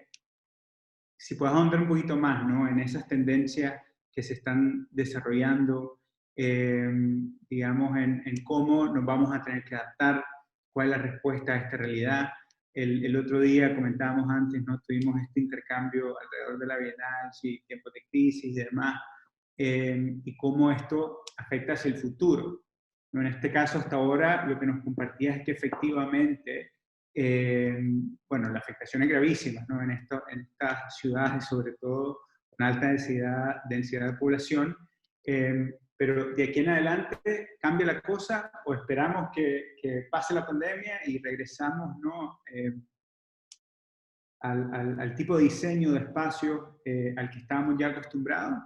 si puedes ahondar un poquito más, ¿no? En esas tendencias que se están desarrollando, digamos, en cómo nos vamos a tener que adaptar, cuál es la respuesta a esta realidad. El otro día comentábamos antes, ¿no? Tuvimos este intercambio alrededor de la Bienal, sí, tiempos de crisis y demás, y cómo esto afecta hacia el futuro. En este caso, hasta ahora, lo que nos compartías es que efectivamente, bueno, la afectación es gravísima, ¿no? En estas ciudades, sobre todo con alta densidad de población, pero de aquí en adelante cambia la cosa o esperamos que pase la pandemia y regresamos, ¿no? Al tipo de diseño de espacio al que estábamos ya acostumbrados,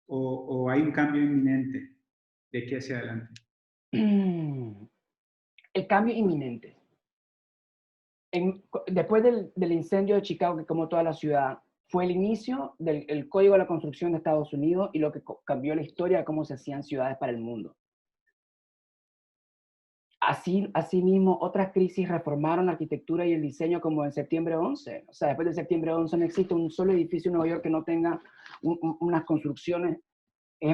o hay un cambio inminente de aquí hacia adelante. El cambio inminente. Después del incendio de Chicago, que como toda la ciudad, fue el inicio del Código de la Construcción de Estados Unidos y lo que cambió la historia de cómo se hacían ciudades para el mundo. Asimismo, otras crisis reformaron la arquitectura y el diseño, como en septiembre 11. O sea, después de septiembre 11 no existe un solo edificio en Nueva York que no tenga unas construcciones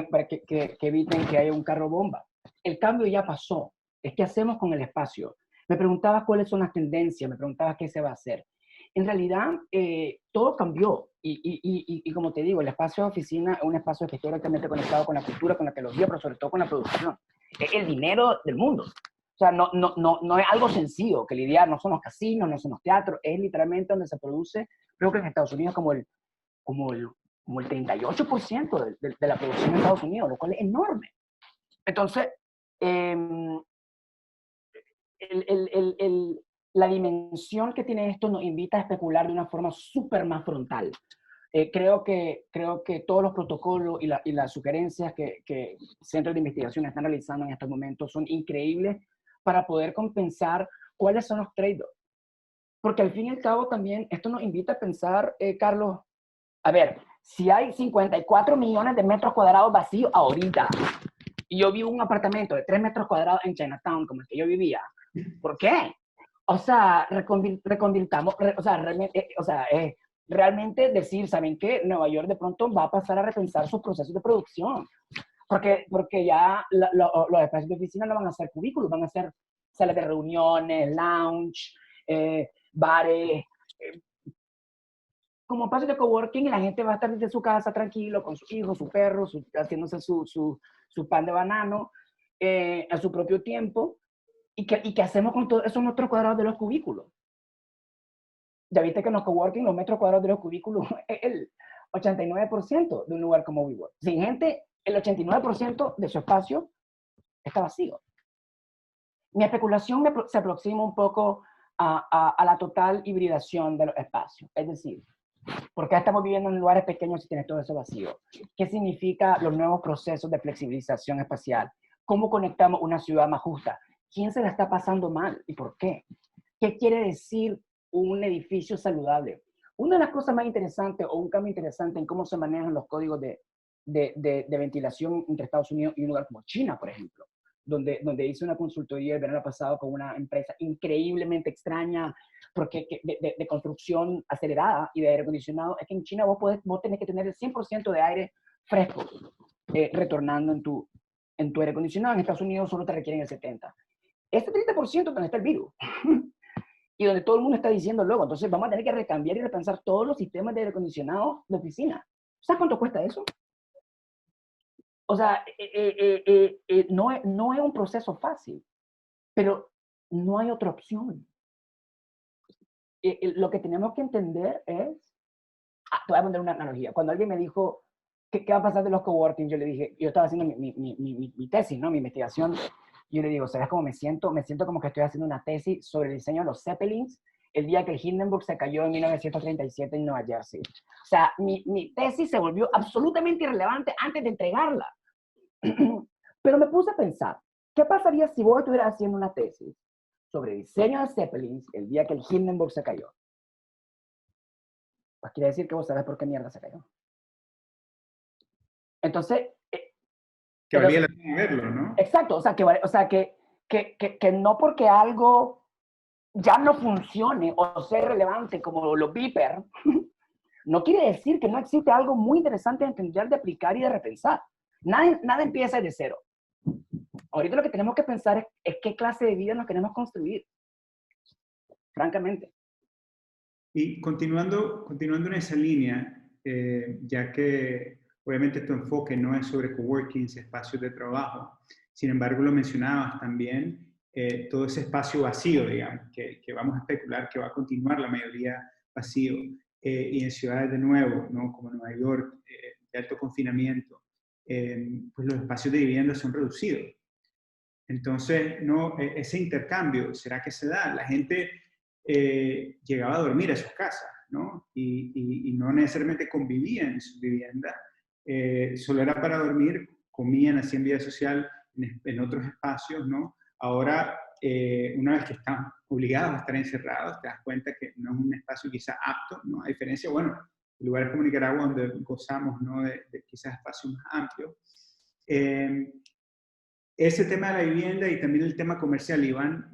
para que eviten que haya un carro bomba. El cambio ya pasó. Es qué hacemos con el espacio. Me preguntabas cuáles son las tendencias, me preguntabas qué se va a hacer. en realidad todo cambió. Y como te digo, el espacio de oficina es un espacio que está directamente conectado con la cultura, con la tecnología, pero sobre todo con la producción. Es el dinero del mundo. O sea, no es algo sencillo que lidiar, no son los casinos, no son los teatros, es literalmente donde se produce, creo que en Estados Unidos como el 38% de la producción en Estados Unidos, lo cual es enorme. Entonces, la dimensión que tiene esto nos invita a especular de una forma súper más frontal. Creo que todos los protocolos y las sugerencias que centros de investigación están realizando en estos momentos son increíbles para poder compensar cuáles son los trade-offs. Porque al fin y al cabo también esto nos invita a pensar, Carlos, a ver, si hay 54 millones de metros cuadrados vacíos ahorita, y yo vivo en un apartamento de 3 metros cuadrados en Chinatown, como el que yo vivía, ¿por qué? O sea, reconvirtamos, realmente decir, ¿saben qué? Nueva York de pronto va a pasar a repensar sus procesos de producción, porque ya los espacios de oficina no van a ser cubículos, van a ser salas de reuniones, lounge, bares, como espacios de coworking, y la gente va a estar desde su casa tranquilo, con su hijo, su perro, haciéndose su pan de banano, a su propio tiempo. ¿Y qué hacemos con todos esos metros cuadrados de los cubículos? Ya viste que en los coworking los metros cuadrados de los cubículos es el 89% de un lugar como WeWork. Sin gente, el 89% de su espacio está vacío. Mi especulación se aproxima un poco a la total hibridación de los espacios. Es decir, ¿por qué estamos viviendo en lugares pequeños y tienes todo eso vacío? ¿Qué significa los nuevos procesos de flexibilización espacial? ¿Cómo conectamos una ciudad más justa? ¿Quién se la está pasando mal y por qué? ¿Qué quiere decir un edificio saludable? Una de las cosas más interesantes o un cambio interesante en cómo se manejan los códigos de ventilación entre Estados Unidos y un lugar como China, por ejemplo, donde hice una consultoría el verano pasado con una empresa increíblemente extraña porque de construcción acelerada y de aire acondicionado, es que en China vos tenés que tener el 100% de aire fresco retornando en tu aire acondicionado. En Estados Unidos solo te requieren el 70%. Este 30% donde está el virus. Y donde todo el mundo está diciendo luego, entonces vamos a tener que recambiar y repensar todos los sistemas de aire acondicionado de oficina. ¿Sabes cuánto cuesta eso? O sea, no es un proceso fácil, pero no hay otra opción. Lo que tenemos que entender es, te voy a poner una analogía. Cuando alguien me dijo, ¿qué va a pasar de los coworking? Yo le dije, yo estaba haciendo mi tesis, ¿no? Mi investigación. Yo le digo, ¿sabes cómo me siento? Me siento como que estoy haciendo una tesis sobre el diseño de los Zeppelins el día que el Hindenburg se cayó en 1937 en Nueva Jersey. O sea, mi tesis se volvió absolutamente irrelevante antes de entregarla. Pero me puse a pensar, ¿qué pasaría si vos estuvieras haciendo una tesis sobre diseño de Zeppelins el día que el Hindenburg se cayó? Pues quiere decir que vos sabés por qué mierda se cayó. Entonces... que valía la pena verlo, ¿no? Exacto, o sea, que no porque algo ya no funcione o sea relevante como los beeper, no quiere decir que no existe algo muy interesante de entender, de aplicar y de repensar. Nada empieza de cero. Ahorita lo que tenemos que pensar es qué clase de vida nos queremos construir, francamente. Y continuando en esa línea, ya que obviamente tu enfoque no es sobre coworkings, espacios de trabajo, sin embargo lo mencionabas también, todo ese espacio vacío, digamos, que vamos a especular que va a continuar la mayoría vacío, y en ciudades de nuevo, ¿no? Como Nueva York, de alto confinamiento, pues los espacios de vivienda son reducidos. Entonces, no, ese intercambio, ¿será que se da? La gente llegaba a dormir a sus casas, ¿no? Y no necesariamente convivían en su vivienda, solo era para dormir, comían, hacían vida social en otros espacios, ¿no? Ahora, una vez que están obligados a estar encerrados, te das cuenta que no es un espacio quizás apto, ¿no? A diferencia, bueno, lugares como Nicaragua donde gozamos, ¿no? de quizás espacios más amplios. Ese tema de la vivienda y también el tema comercial, Iván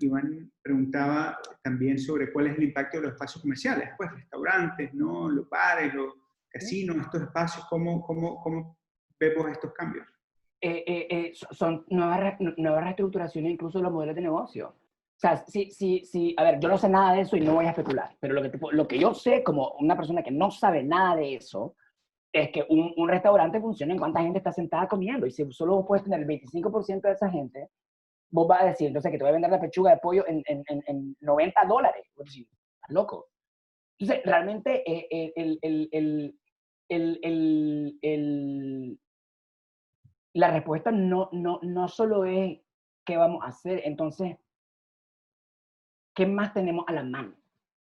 preguntaba también sobre cuál es el impacto de los espacios comerciales, pues restaurantes, ¿no? Los bares, los casinos, estos espacios, ¿cómo vemos estos cambios? Son nuevas reestructuraciones incluso de los modelos de negocio. sea, a ver, yo no sé nada de eso y no voy a especular, pero lo que yo sé como una persona que no sabe nada de eso, es que un restaurante funciona en cuánta gente está sentada comiendo, y si solo vos puedes tener el 25% de esa gente, vos vas a decir, entonces, que te voy a vender la pechuga de pollo en $90. Vos decís, estás loco. Entonces, realmente la respuesta no solo es qué vamos a hacer, entonces, ¿qué más tenemos a la mano?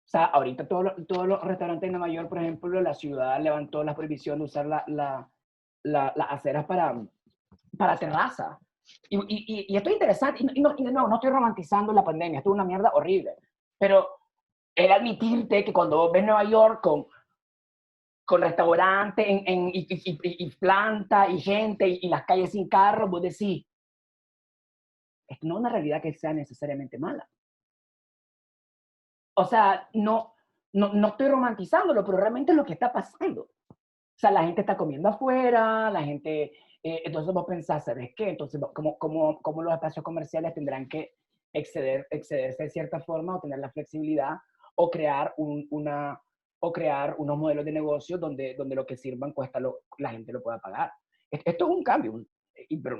O sea, ahorita todos los restaurantes en Nueva York, por ejemplo, la ciudad levantó la prohibición de usar las aceras para terraza. Y esto es interesante, no estoy romantizando la pandemia, esto es una mierda horrible, pero el admitirte que cuando vos ves Nueva York con restaurantes y planta y gente y las calles sin carros, vos decís, esto no es una realidad que sea necesariamente mala. O sea, no estoy romantizándolo, pero realmente es lo que está pasando. O sea, la gente está comiendo afuera, la gente, entonces vos pensás, ¿sabes qué? Entonces, ¿cómo los espacios comerciales tendrán que excederse de cierta forma o tener la flexibilidad o crear o crear unos modelos de negocio donde lo que sirvan la gente lo pueda pagar? Esto es un cambio, pero,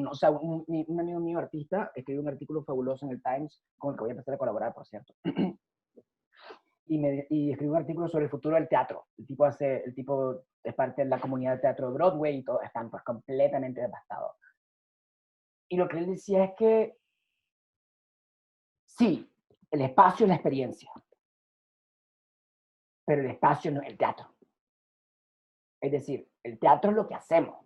o sea, un amigo mío artista escribió un artículo fabuloso en el Times, con el que voy a empezar a colaborar, por cierto. Y escribió un artículo sobre el futuro del teatro. El tipo es parte de la comunidad de teatro de Broadway y todos están pues completamente devastados. Y lo que él decía es que sí, el espacio es la experiencia, pero el espacio no es el teatro. Es decir, el teatro es lo que hacemos.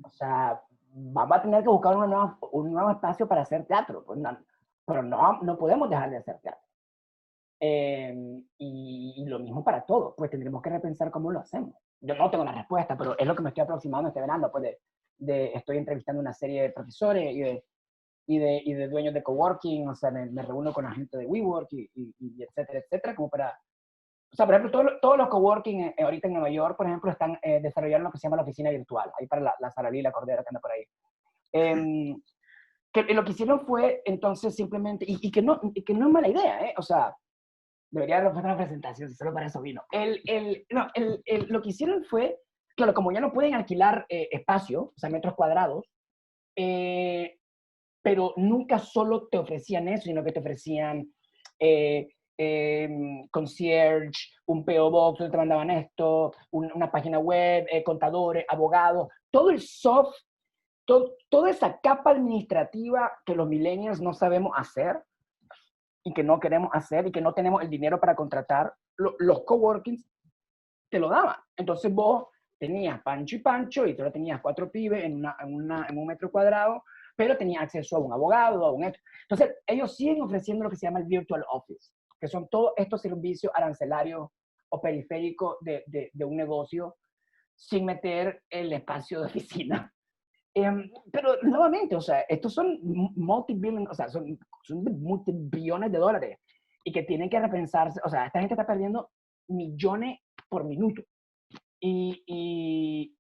O sea, vamos a tener que buscar un nuevo espacio para hacer teatro, pues pero no podemos dejar de hacer teatro. Y lo mismo para todo, pues tendremos que repensar cómo lo hacemos. Yo no tengo la respuesta, pero es lo que me estoy aproximando este verano, pues estoy entrevistando una serie de profesores y de dueños de coworking, o sea, me reúno con la gente de WeWork y etcétera, etcétera, como para, o sea, por ejemplo, todos los coworking ahorita en Nueva York, por ejemplo, están desarrollando lo que se llama la oficina virtual, ahí para la Saralí y la Cordera que anda por ahí. Que lo que hicieron fue, entonces, simplemente, y que no es mala idea, o sea, debería haber una presentación, solo para eso vino. Lo que hicieron fue, claro, como ya no pueden alquilar espacio, o sea, metros cuadrados, pero nunca solo te ofrecían eso, sino que te ofrecían concierge, un PO Box donde te mandaban esto, una página web, contadores, abogados, todo el soft, toda esa capa administrativa que los millennials no sabemos hacer, y que no queremos hacer y que no tenemos el dinero para contratar, los coworkings te lo daban. Entonces vos tenías Pancho y Pancho y tú tenías 4 pibes en un metro cuadrado, pero tenías acceso a un abogado, a un... Entonces ellos siguen ofreciendo lo que se llama el Virtual Office, que son todos estos servicios arancelarios o periféricos de un negocio sin meter el espacio de oficina. Pero nuevamente, o sea, estos son multibillion, o sea, son multibillones de dólares y que tienen que repensarse, o sea, esta gente está perdiendo millones por minuto y,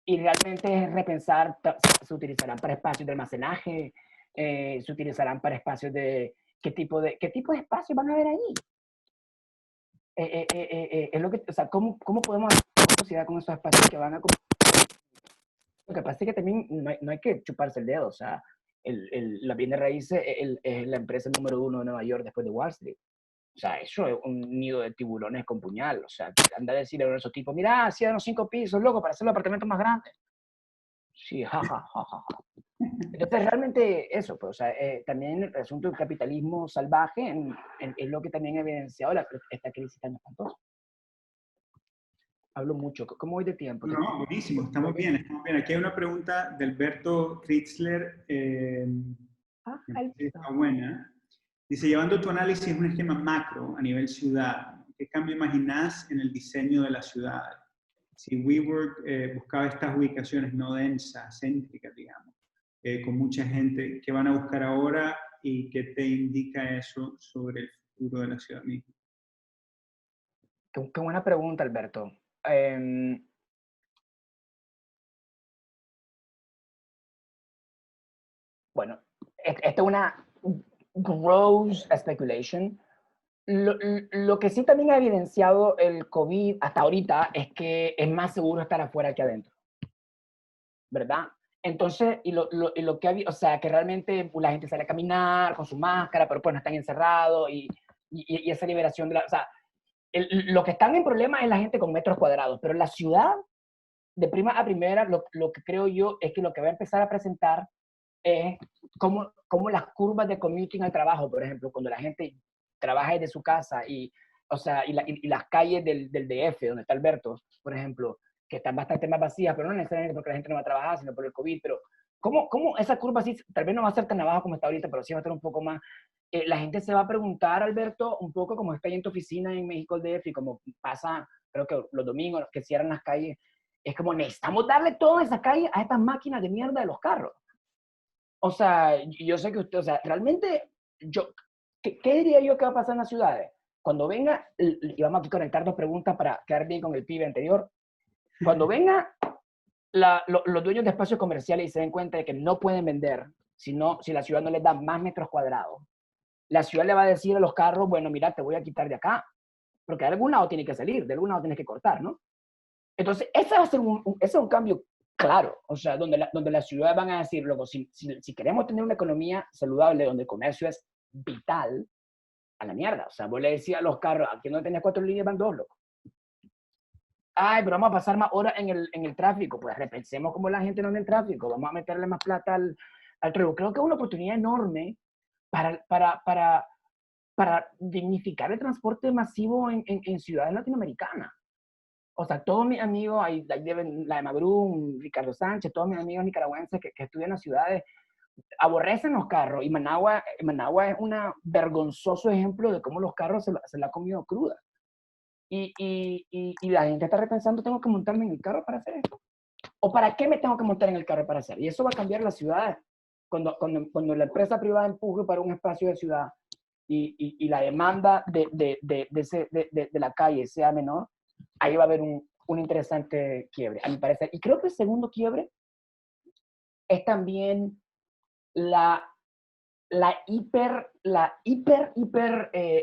y realmente es repensar, se utilizarán para espacios de almacenaje, se utilizarán para espacios de, qué tipo de espacios van a haber ahí. Es lo que, o sea, ¿cómo podemos hacer una sociedad con esos espacios que van a... Lo que pasa es que también no hay que chuparse el dedo, o sea, la bienes raíces es la empresa número 1 de Nueva York después de Wall Street. O sea, eso es un nido de tiburones con puñal. O sea, anda a decirle a esos tipos, mira, hacían los 5 pisos, loco, para hacer los apartamentos más grandes. Sí, jajaja. Entonces, realmente eso, pues, o sea, también el asunto del capitalismo salvaje es lo que también ha evidenciado esta crisis tan espantosa. Hablo mucho. ¿Cómo voy de tiempo? No, buenísimo, estamos bien, estamos bien. Aquí hay una pregunta de Alberto Kritzler, está buena. Dice, llevando tu análisis un esquema macro a nivel ciudad, ¿qué cambio imaginás en el diseño de la ciudad? Si WeWork buscaba estas ubicaciones no densas, céntricas, digamos, con mucha gente, ¿qué van a buscar ahora y qué te indica eso sobre el futuro de la ciudad misma? Qué buena pregunta, Alberto. Bueno, esta es una gross speculation. Lo que sí también ha evidenciado el COVID hasta ahorita es que es más seguro estar afuera que adentro, ¿verdad? Entonces, y lo que o sea, que realmente la gente sale a caminar con su máscara, pero pues no están encerrados y esa liberación de la, o sea, lo que están en problema es la gente con metros cuadrados, pero la ciudad, de prima a primera, lo que creo yo es que lo que va a empezar a presentar es como las curvas de commuting al trabajo, por ejemplo, cuando la gente trabaja desde su casa y, o sea, y las calles del DF, donde está Alberto, por ejemplo, que están bastante más vacías, pero no necesariamente porque la gente no va a trabajar, sino por el COVID, pero ¿cómo esa curva sí, tal vez no va a ser tan abajo como está ahorita, pero sí va a estar un poco más? La gente se va a preguntar, Alberto, un poco como está ahí en tu oficina en México el DF y como pasa, creo que los domingos que cierran las calles, es como necesitamos darle toda esa calle a estas máquinas de mierda de los carros. O sea, yo sé que usted, o sea, realmente, ¿qué diría yo que va a pasar en las ciudades? Cuando venga, y vamos a conectar dos preguntas para quedar bien con el pibe anterior. Cuando venga los dueños de espacios comerciales y se den cuenta de que no pueden vender si la ciudad no les da más metros cuadrados, la ciudad le va a decir a los carros, bueno, mira, te voy a quitar de acá, porque de algún lado tiene que salir, de algún lado tienes que cortar, ¿no? Entonces, ese va a ser ese es un cambio claro, o sea, donde las ciudades van a decir, luego, si queremos tener una economía saludable, donde el comercio es vital, a la mierda. O sea, vos le decías a los carros, aquí no tenés 4 líneas, van 2, loco. Ay, pero vamos a pasar más horas en el tráfico. Pues repensemos cómo la gente no anda en el tráfico, vamos a meterle más plata al tráfico. Creo que es una oportunidad enorme para dignificar el transporte masivo en ciudades latinoamericanas. O sea, todos mis amigos, ahí deben, la de Magrum, Ricardo Sánchez, todos mis amigos nicaragüenses que estudian en las ciudades, aborrecen los carros. Y Managua es un vergonzoso ejemplo de cómo los carros se la han comido cruda. Y la gente está repensando, ¿tengo que montarme en el carro para hacer esto? ¿O para qué me tengo que montar en el carro para hacer? Y eso va a cambiar las ciudades. Cuando la empresa privada empuje para un espacio de ciudad y la demanda de la calle sea menor, ahí va a haber un interesante quiebre, a mi parecer. Y creo que el segundo quiebre es también la hiper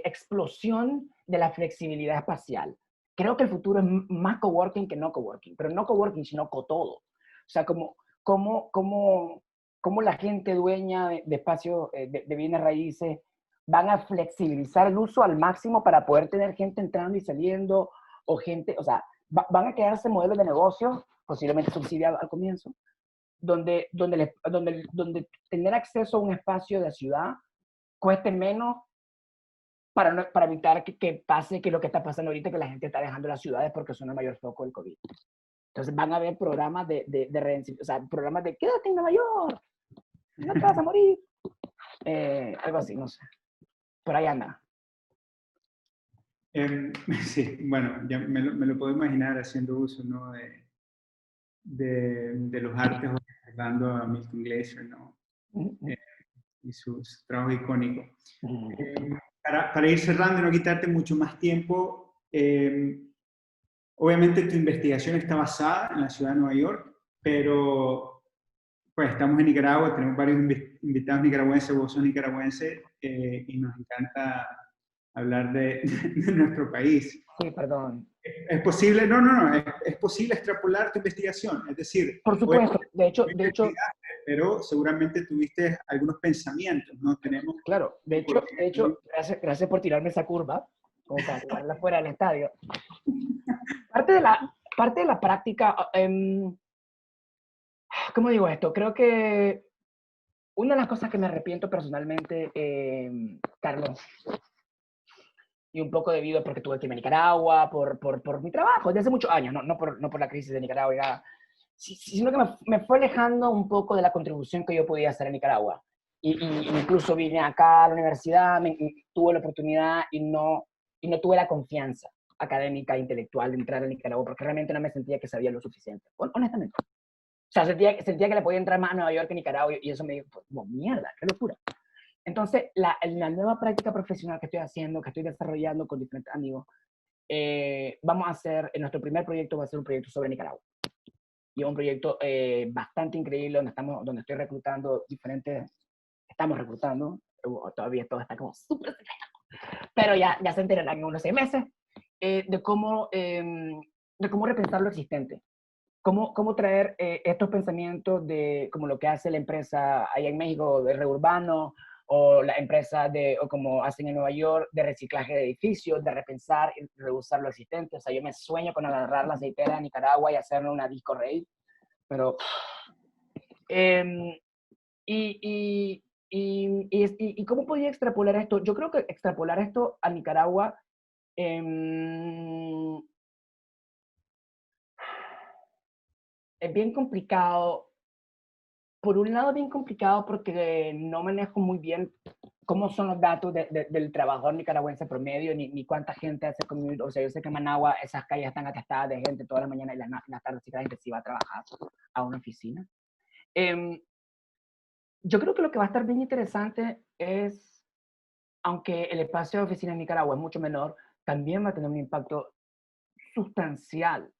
explosión de la flexibilidad espacial. Creo que el futuro es más coworking que no coworking, pero no coworking, sino cotodo. O sea, como la gente dueña de espacios de bienes raíces van a flexibilizar el uso al máximo para poder tener gente entrando y saliendo, o gente, o sea, van a quedarse modelos de negocio, posiblemente subsidiados al comienzo, donde tener acceso a un espacio de ciudad cueste menos para evitar que pase que lo que está pasando ahorita, que la gente está dejando las ciudades porque son el mayor foco del COVID. Entonces van a haber programas de redención, o sea, programas de quédate en Nueva York, no te vas a morir. Algo así, no sé. Por ahí anda. Sí, bueno, ya me lo puedo imaginar haciendo uso, ¿no? de los artes, recordando a Milton Glaser, ¿no? Y su trabajo icónico. Para ir cerrando y no quitarte mucho más tiempo, obviamente tu investigación está basada en la ciudad de Nueva York, pero pues estamos en Nicaragua, tenemos varios invitados nicaragüenses, vos sos nicaragüense, y nos encanta hablar de nuestro país. Sí, perdón. ¿Es posible? No, es posible extrapolar tu investigación, es decir... Por supuesto, de hecho, pero seguramente tuviste algunos pensamientos, ¿no? Tenemos... Claro, de hecho, gracias por tirarme esa curva, como para tirarla fuera del estadio. Parte de la práctica, ¿cómo digo esto? Creo que una de las cosas que me arrepiento personalmente, Carlos, y un poco debido porque tuve que irme a Nicaragua, por mi trabajo, desde hace muchos años, no por la crisis de Nicaragua y nada, sino que me fue alejando un poco de la contribución que yo podía hacer en Nicaragua. Y incluso vine acá a la universidad, tuve la oportunidad y no tuve la confianza académica, intelectual de entrar a Nicaragua, porque realmente no me sentía que sabía lo suficiente, honestamente. O sea, sentía que le podía entrar más a Nueva York que a Nicaragua y eso me dijo, pues, mierda, qué locura. Entonces, la nueva práctica profesional que estoy haciendo, que estoy desarrollando con diferentes amigos, vamos a hacer, en nuestro primer proyecto va a ser un proyecto sobre Nicaragua. Y es un proyecto bastante increíble donde estoy reclutando estamos reclutando todavía todo está como súper secreto, pero ya se enterarán en unos 6 meses, de cómo repensar lo existente. Cómo traer estos pensamientos de como lo que hace la empresa allá en México de Reurbano, o la empresa o como hacen en Nueva York, de reciclaje de edificios, de repensar y reusar lo existente. O sea, yo me sueño con agarrar la aceitera de Nicaragua y hacerle una disco rave, pero... Eh, y cómo podía extrapolar esto? Yo creo que extrapolar esto a Nicaragua es bien complicado. Por un lado, bien complicado porque no manejo muy bien cómo son los datos del trabajador nicaragüense promedio, ni cuánta gente hace commute. O sea, yo sé que en Managua esas calles están atestadas de gente toda la mañana y la tarde, si la gente sí va a trabajar a una oficina. Yo creo que lo que va a estar bien interesante es, aunque el espacio de oficina en Nicaragua es mucho menor, también va a tener un impacto sustancial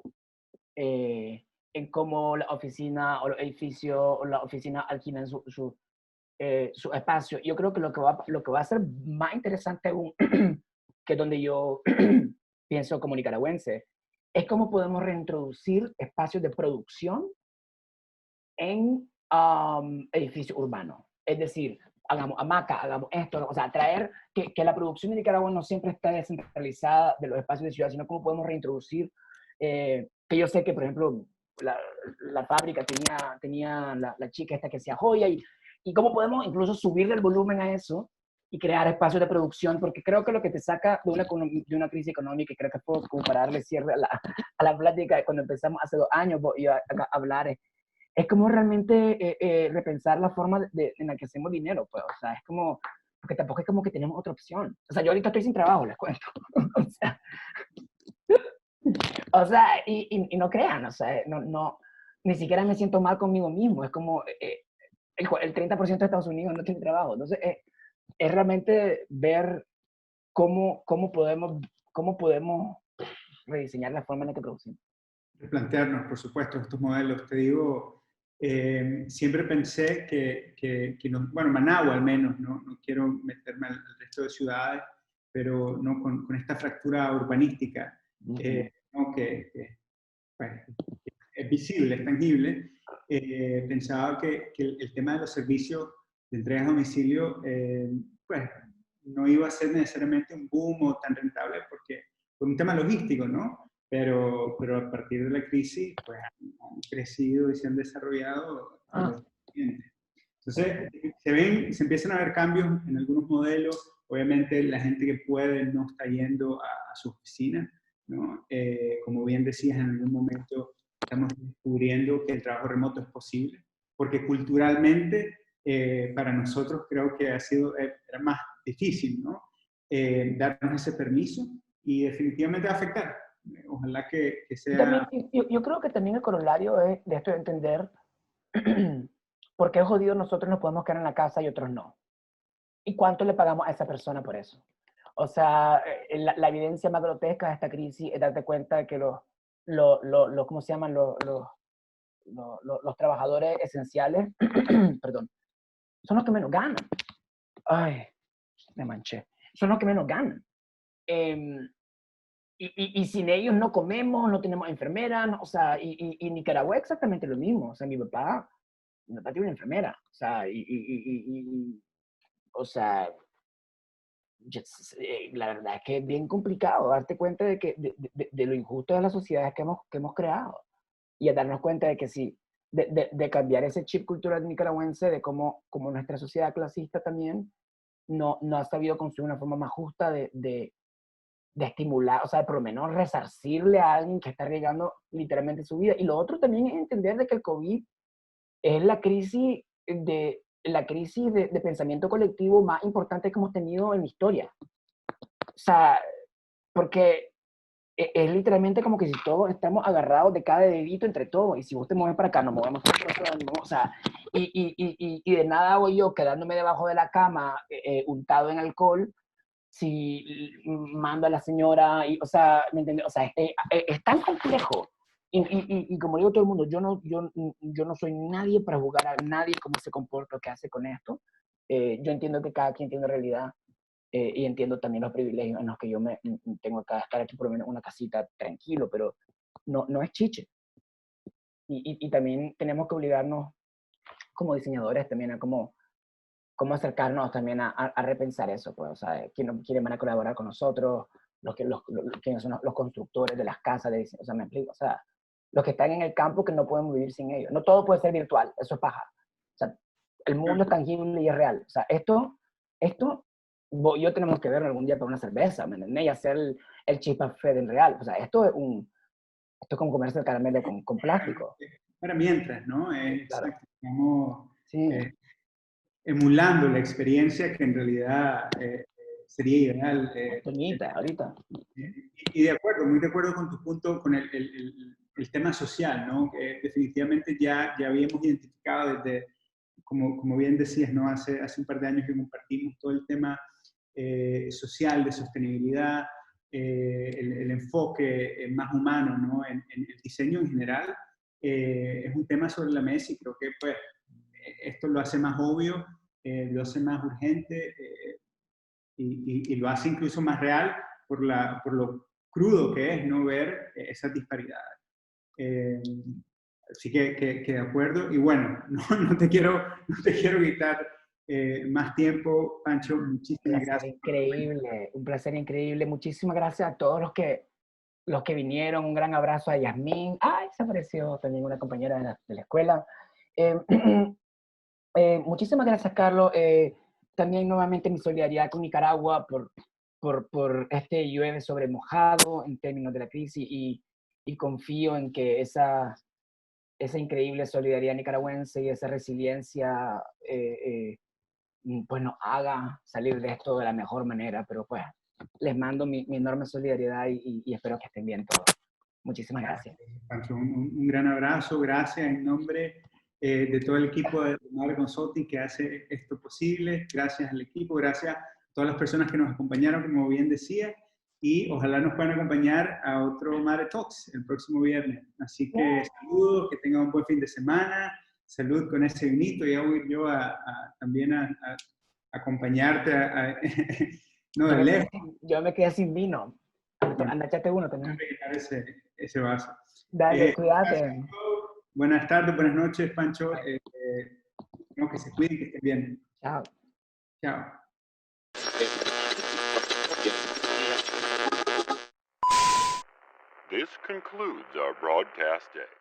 en cómo la oficina o los edificios o la oficina alquilan su espacio. Yo creo que lo que va a ser más interesante aún, que es donde yo pienso como nicaragüense, es cómo podemos reintroducir espacios de producción en edificios urbanos. Es decir, hagamos hamaca, hagamos esto, o sea, traer que la producción de Nicaragua no siempre está descentralizada de los espacios de ciudad, sino cómo podemos reintroducir, que yo sé que, por ejemplo, la fábrica tenía la chica esta que hacía joya, y cómo podemos incluso subirle el volumen a eso y crear espacios de producción, porque creo que lo que te saca de una crisis económica, y creo que puedo como para darle cierre a la plática cuando empezamos hace 2 años y a hablar, es como realmente repensar la forma en la que hacemos dinero, pues, o sea, es como, porque tampoco es como que tenemos otra opción. O sea, yo ahorita estoy sin trabajo, les cuento. Y no crean, o sea, no, ni siquiera me siento mal conmigo mismo, es como el 30% de Estados Unidos no tiene trabajo. Entonces, es realmente ver cómo podemos rediseñar la forma en la que producimos. Replantearnos, por supuesto, estos modelos. Te digo, siempre pensé que no, bueno, Managua al menos, no quiero meterme al resto de ciudades, pero no con esta fractura urbanística, ¿no? Pues, es visible, es tangible. Pensaba que el tema de los servicios de entrega a domicilio, pues no iba a ser necesariamente un boom o tan rentable porque por un tema logístico, ¿no? Pero a partir de la crisis, pues han crecido y se han desarrollado. Entonces, se empiezan a ver cambios en algunos modelos. Obviamente, la gente que puede no está yendo a su oficina, ¿no? Como bien decías, en algún momento estamos descubriendo que el trabajo remoto es posible, porque culturalmente para nosotros creo que era más difícil, ¿no? Darnos ese permiso y definitivamente va a afectar. Ojalá que sea... También, yo creo que también el corolario de esto de entender por qué jodidos nosotros nos podemos quedar en la casa y otros no. ¿Y cuánto le pagamos a esa persona por eso? O sea, la evidencia más grotesca de esta crisis es darte cuenta de que ¿cómo se llaman? Los trabajadores esenciales, perdón, son los que menos ganan. Ay, me manché. Son los que menos ganan. Y sin ellos no comemos, no tenemos enfermeras, no, o sea, y Nicaragua es exactamente lo mismo. O sea, mi papá tiene una enfermera. O sea, o sea, la verdad es que es bien complicado darte cuenta de lo injusto de las sociedades que hemos creado. Y a darnos cuenta de que sí, de cambiar ese chip cultural nicaragüense, de cómo nuestra sociedad clasista también no ha sabido construir una forma más justa de estimular, o sea, por lo menos resarcirle a alguien que está arriesgando literalmente su vida. Y lo otro también es entender de que el COVID es la crisis de pensamiento colectivo más importante que hemos tenido en la historia. O sea, porque es literalmente como que si todos estamos agarrados de cada dedito entre todos, y si vos te mueves para acá, nos movemos para otro, o sea, y de nada hago yo quedándome debajo de la cama untado en alcohol, si mando a la señora, o sea, ¿me entiendes? O sea, es tan complejo. Y como digo todo el mundo, yo no soy nadie para juzgar a nadie cómo se comporta o qué hace con esto, Yo entiendo que cada quien tiene realidad y entiendo también los privilegios en los que yo tengo que estar aquí por lo menos en una casita tranquilo, pero no es chiche. Y también tenemos que obligarnos como diseñadores también a cómo acercarnos también a repensar eso, pues, o sea, quiénes van a colaborar con nosotros, quiénes son los constructores de las casas de diseño, o sea, me explico, o sea, los que están en el campo que no podemos vivir sin ellos. No todo puede ser virtual, eso es paja. O sea, el mundo es tangible y es real. O sea, esto vos y yo tenemos que verlo algún día para una cerveza, ¿me entendés? Y hacer el chispa en real. O sea, esto es como comerse el caramelo con plástico. Para mientras, ¿no? Claro. Exacto. Estamos Sí. emulando la experiencia que en realidad sería ideal. Toñita, ahorita. Y de acuerdo, muy de acuerdo con tu punto, con el tema social, ¿no? Que definitivamente ya habíamos identificado desde, como bien decías, ¿no? Hace un par de años que compartimos todo el tema social, de sostenibilidad, el enfoque más humano, ¿no? En el diseño en general, es un tema sobre la mesa y creo que pues esto lo hace más obvio, lo hace más urgente y lo hace incluso más real por lo crudo que es no ver esas disparidades. Así que de acuerdo. Y bueno, no te quiero quitar más tiempo, Pancho. Muchísimas gracias. Increíble, un placer increíble. Muchísimas gracias a todos los que vinieron. Un gran abrazo a Yasmín. Ay, se apareció también una compañera de la escuela. Muchísimas gracias, Carlos. También nuevamente mi solidaridad con Nicaragua por este llueve sobre mojado en términos de la crisis y confío en que esa increíble solidaridad nicaragüense y esa resiliencia pues nos haga salir de esto de la mejor manera, pero pues les mando mi enorme solidaridad y espero que estén bien todos. Muchísimas gracias. Pancho, un gran abrazo, gracias en nombre de todo el equipo de Mar Consulting que hace esto posible, gracias al equipo, gracias a todas las personas que nos acompañaron, como bien decía, y ojalá nos puedan acompañar a otro Mare Talks el próximo viernes. Así que saludos, que tengan un buen fin de semana, salud con ese vinito, y voy yo también a acompañarte no de lejos. Yo me quedé sin vino. Anda, échate uno también. Ese vaso. Dale, cuídate. Buenas tardes, buenas noches, Pancho. Que se cuiden, que estén bien. Chao. Chao. This concludes our broadcast day.